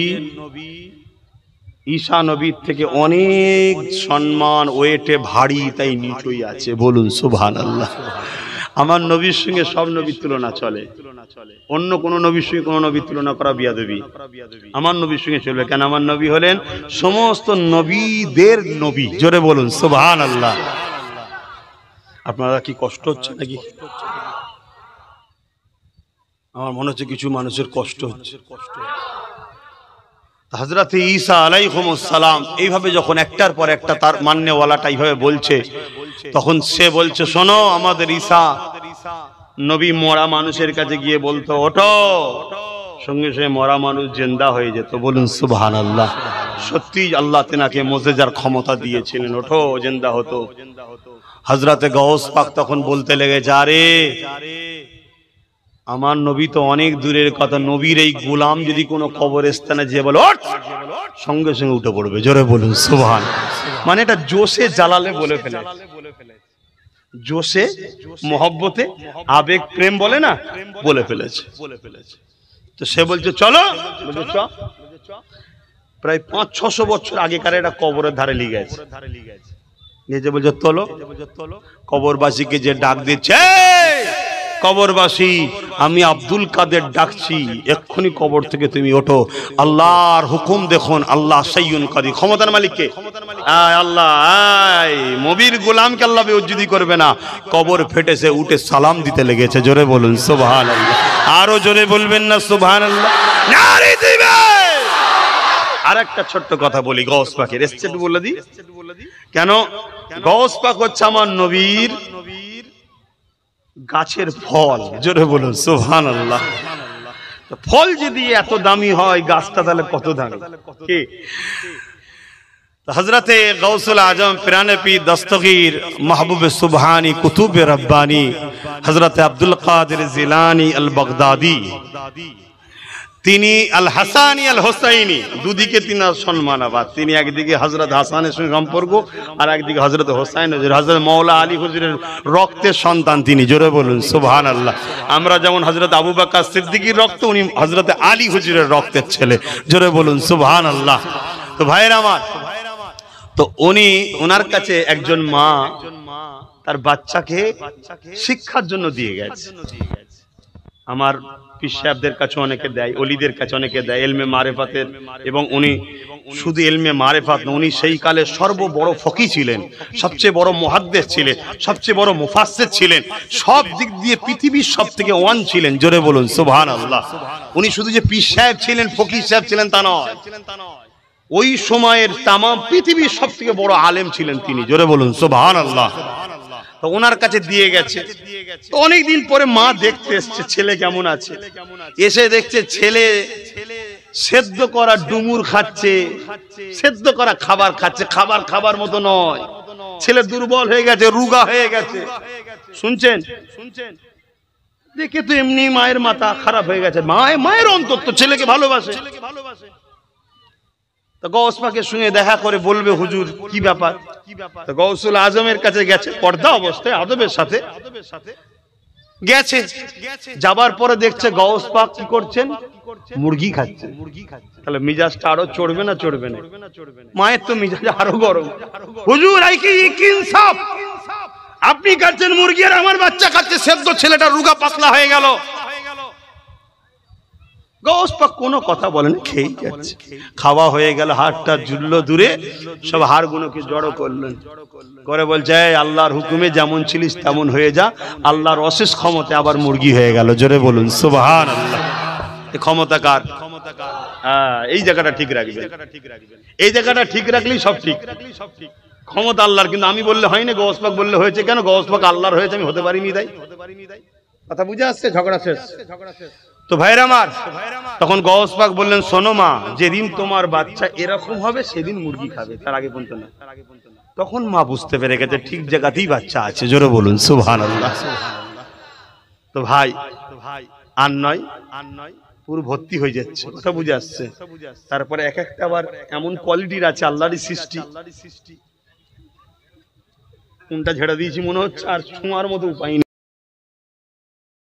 ঈসা নবীর থেকে অনেক সম্মান, ওয়েটে ভারী, তাই নিচুই আছে। বলুন সুবহানাল্লাহ। আমার নবীর সঙ্গে সব নবীর তুলনা চলে, অন্য কোন নবীর সঙ্গে কোন নবীর তুলনা করা বিয়াদবি। আমার নবীর সঙ্গে চলবে কেন? আমার নবী হলেন সমস্ত নবীদের নবী। জোরে বলুন সুবহানাল্লাহ। আপনারা কি কষ্ট হচ্ছে নাকি? আমার মনে হচ্ছে কিছু মানুষের কষ্ট হচ্ছে। হযরতে ঈসা আলাইহিস সালাম এইভাবে যখন একটার পর একটা তার মাননেওয়ালাটা এইভাবে বলছে, তখন সে বলছে, শোনো আমাদের ঈসা নবী মরা মানুষের কাছে গিয়ে বলতো ওঠো, সঙ্গে সঙ্গে মরা মানুষ জিন্দা হয়ে যেত। বলুন সুবহানাল্লাহ। সত্যি আল্লাহ তেনাকে মুজিজার ক্ষমতা দিয়েছিলেন, ওঠো জিন্দা হতো। হযরতে গাউস পাক তখন বলতে লেগেছে, আরে আমার নবী তো অনেক দূরের কথা, নবীর এই গোলাম যদি কোনো কবরস্থানে যে বলে ওঠ, সঙ্গে সঙ্গে উঠে পড়বে। জোরে বলুন সুবহান। মানে এটা জোশে জালালে বলে ফেলে, জোশে মহব্বতে আবেগ প্রেম বলে না, বলে ফেলেছে। তো সে বলছে চলো, প্রায় 500-600 বছর আগেকার এটা কবরের ধারে লিয়ে গেছে। নিজে বলছে তোলো, কবরবাসীকে যে ডাক দিচ্ছে, কবরবাসী আমি আব্দুল কাদের ডাকছি, এক্ষুনি কবর থেকে তুমি ওঠো। আল্লাহর হুকুম দেখুন, আল্লাহ সাইয়ুন কাদির, ক্ষমতার মালিককে আল্লাহ, নবীর গোলামকে আল্লাহ বেইজ্জতি করবে না। কবর ফেটেছে, উঠে সালাম দিতে লেগেছে। জোরে বলুন সুবহানাল্লাহ। আরো জোরে বলবেন না সুবহানাল্লাহ? নারী দিবে। আরেকটা ছোট্ট কথা বলি গাউস পাকের, এসছে বলে দি কেন? গাউস পাক হচ্ছে আমার নবীর গাছের ফল। জোরে বলুন সুবহানাল্লাহ। ফল যদি এত দামি হয়, গাছটা তাহলে কত দামি? কি হযরতে গাউসুল আজম পিরানে পীর দস্তগীর মাহবুবে সুবহানি কুতুবে রব্বানি হযরতে আব্দুল কাদের জিলানী আল বাগদাদি, তিনি আল হাসানি আল হোসাইনি, দুদিকে তিনার সম্মানাবাদ। তিনি একদিকে হযরত হাসানের সঙ্গে সম্পর্ক, আর একদিকে হযরত হোসাইন হুজুর, হযরত মাওলা আলী হুজুরের রক্তের সন্তান তিনি। জোরে বলুন সুবহানাল্লাহ। আমরা যেমন হযরত আবু বকর সিদ্দিকীর রক্ত, উনি হযরত আলী হুজুরের রক্তের ছেলে। জোরে বলুন সুবহানাল্লাহ। তো ভাইরা আমার, তো উনি ওনার কাছে একজন মা তার বাচ্চাকে শিক্ষার জন্য দিয়ে গেছে। আমার পীর সাহেবদের কাছে অনেকে দেয়, ওলিদের কাছে অনেকে দেয় ইলমে মারিফাতের, এবং উনি শুধু ইলমে মারিফাত না, উনি সেই কালে সর্ববড় ফকি ছিলেন, সবচেয়ে বড় মুহাদ্দিস ছিলেন, সবচেয়ে বড় মুফাসসির ছিলেন, সব দিক দিয়ে পৃথিবীর সবথেকে ওয়ান ছিলেন। জোরে বলুন সুবহানাল্লাহ। উনি শুধু যে পীর সাহেব ছিলেন, ফকির সাহেব ছিলেন তা নয়, ওই সময়ের তামাম পৃথিবীর সবথেকে বড় আলেম ছিলেন তিনি। জোরে বলুন সুবহানাল্লাহ। তো ওনার কাছে দিয়ে গেছে। তো অনেকদিন পরে মা দেখতে এসছে ছেলে কেমন আছে, এসে দেখছে ছেলে সেদ্ধ করা ডুমুর খাচ্ছে, সেদ্ধ করা খাবার খাচ্ছে, খাবার খাবার মতো নয়। ছেলে দুর্বল হয়ে গেছে, রুগা হয়ে গেছে। শুনছেন? দেখে তো এমনি মায়ের মাথা খারাপ হয়ে গেছে। মায়ের অন্তর তো ছেলেকে ভালোবাসে। তো গাউস পাকের সঙ্গে দেখা করে বলবে, হুজুর কি ব্যাপার? তো গাউসুল আজমের কাছে গেছে, পর্দা অবস্থায় আদবের সাথে গেছে। যাবার পরে দেখছে গাউস পাক কি করছেন, মুরগি খাচ্ছে। তাহলে মিজাজটা আরো চড়বে না চড়বে না? মায়ের তো মিজাজ আরো গরম। হুজুর এই কি ইনসাফ, আপনি খাচ্ছেন মুরগি আর আমার বাচ্চা খাচ্ছে সেদ্ধ, ছেলেটা রুগা পাতলা হয়ে গেল। গাউস পাক কোনো কথা বলেন, খেয়ে যাচ্ছে। খাওয়া হয়ে গেল, হাড়টা জুড়লো দূরে, সব হাড়গুলোকে জড়ো করলেন, করে বলছে আল্লাহর হুকুমে যেমন ছিলিস তেমন হয়ে যা। আল্লাহর অশেষ ক্ষমতা আবার মুরগি হয়ে গেল। জোরে বলুন সুবহানাল্লাহ। ক্ষমতা কার? এই জায়গাটা ঠিক রাখবেন, এই জায়গাটা ঠিক রাখলেই সব ঠিক। ক্ষমতা আল্লাহর, কিন্তু আমি বললে হয়নি, গাউস পাক বললে হয়েছে। কেন? গাউস পাক আল্লাহর হয়েছে, আমি হতে পারিনি তাই। কথা বুঝে আসছে? ঝগড়া শেষ। তো ভাইরা আমার, তখন গাউস পাক বললেন, শোনো মা, যেদিন তোমার বাচ্চা এরকম হবে সেদিন মুরগি খাবে, তার আগে পর্যন্ত না। তখন মা বুঝতে পেরে গেছে ঠিক জায়গাতেই বাচ্চা আছে। জোরে বলুন সুবহানাল্লাহ। তো ভাই আর নয়, পুরো ভর্তি হয়ে যাচ্ছে। কথা বুঝে আসছে? তারপরে এক একটা আবার এমন কোয়ালিটির আছে, আল্লাহরই সৃষ্টি। কোনটা ঝেড়ে দিয়েছি মনে হচ্ছে, আর ছোঁয়ার মতো উপায় নেই।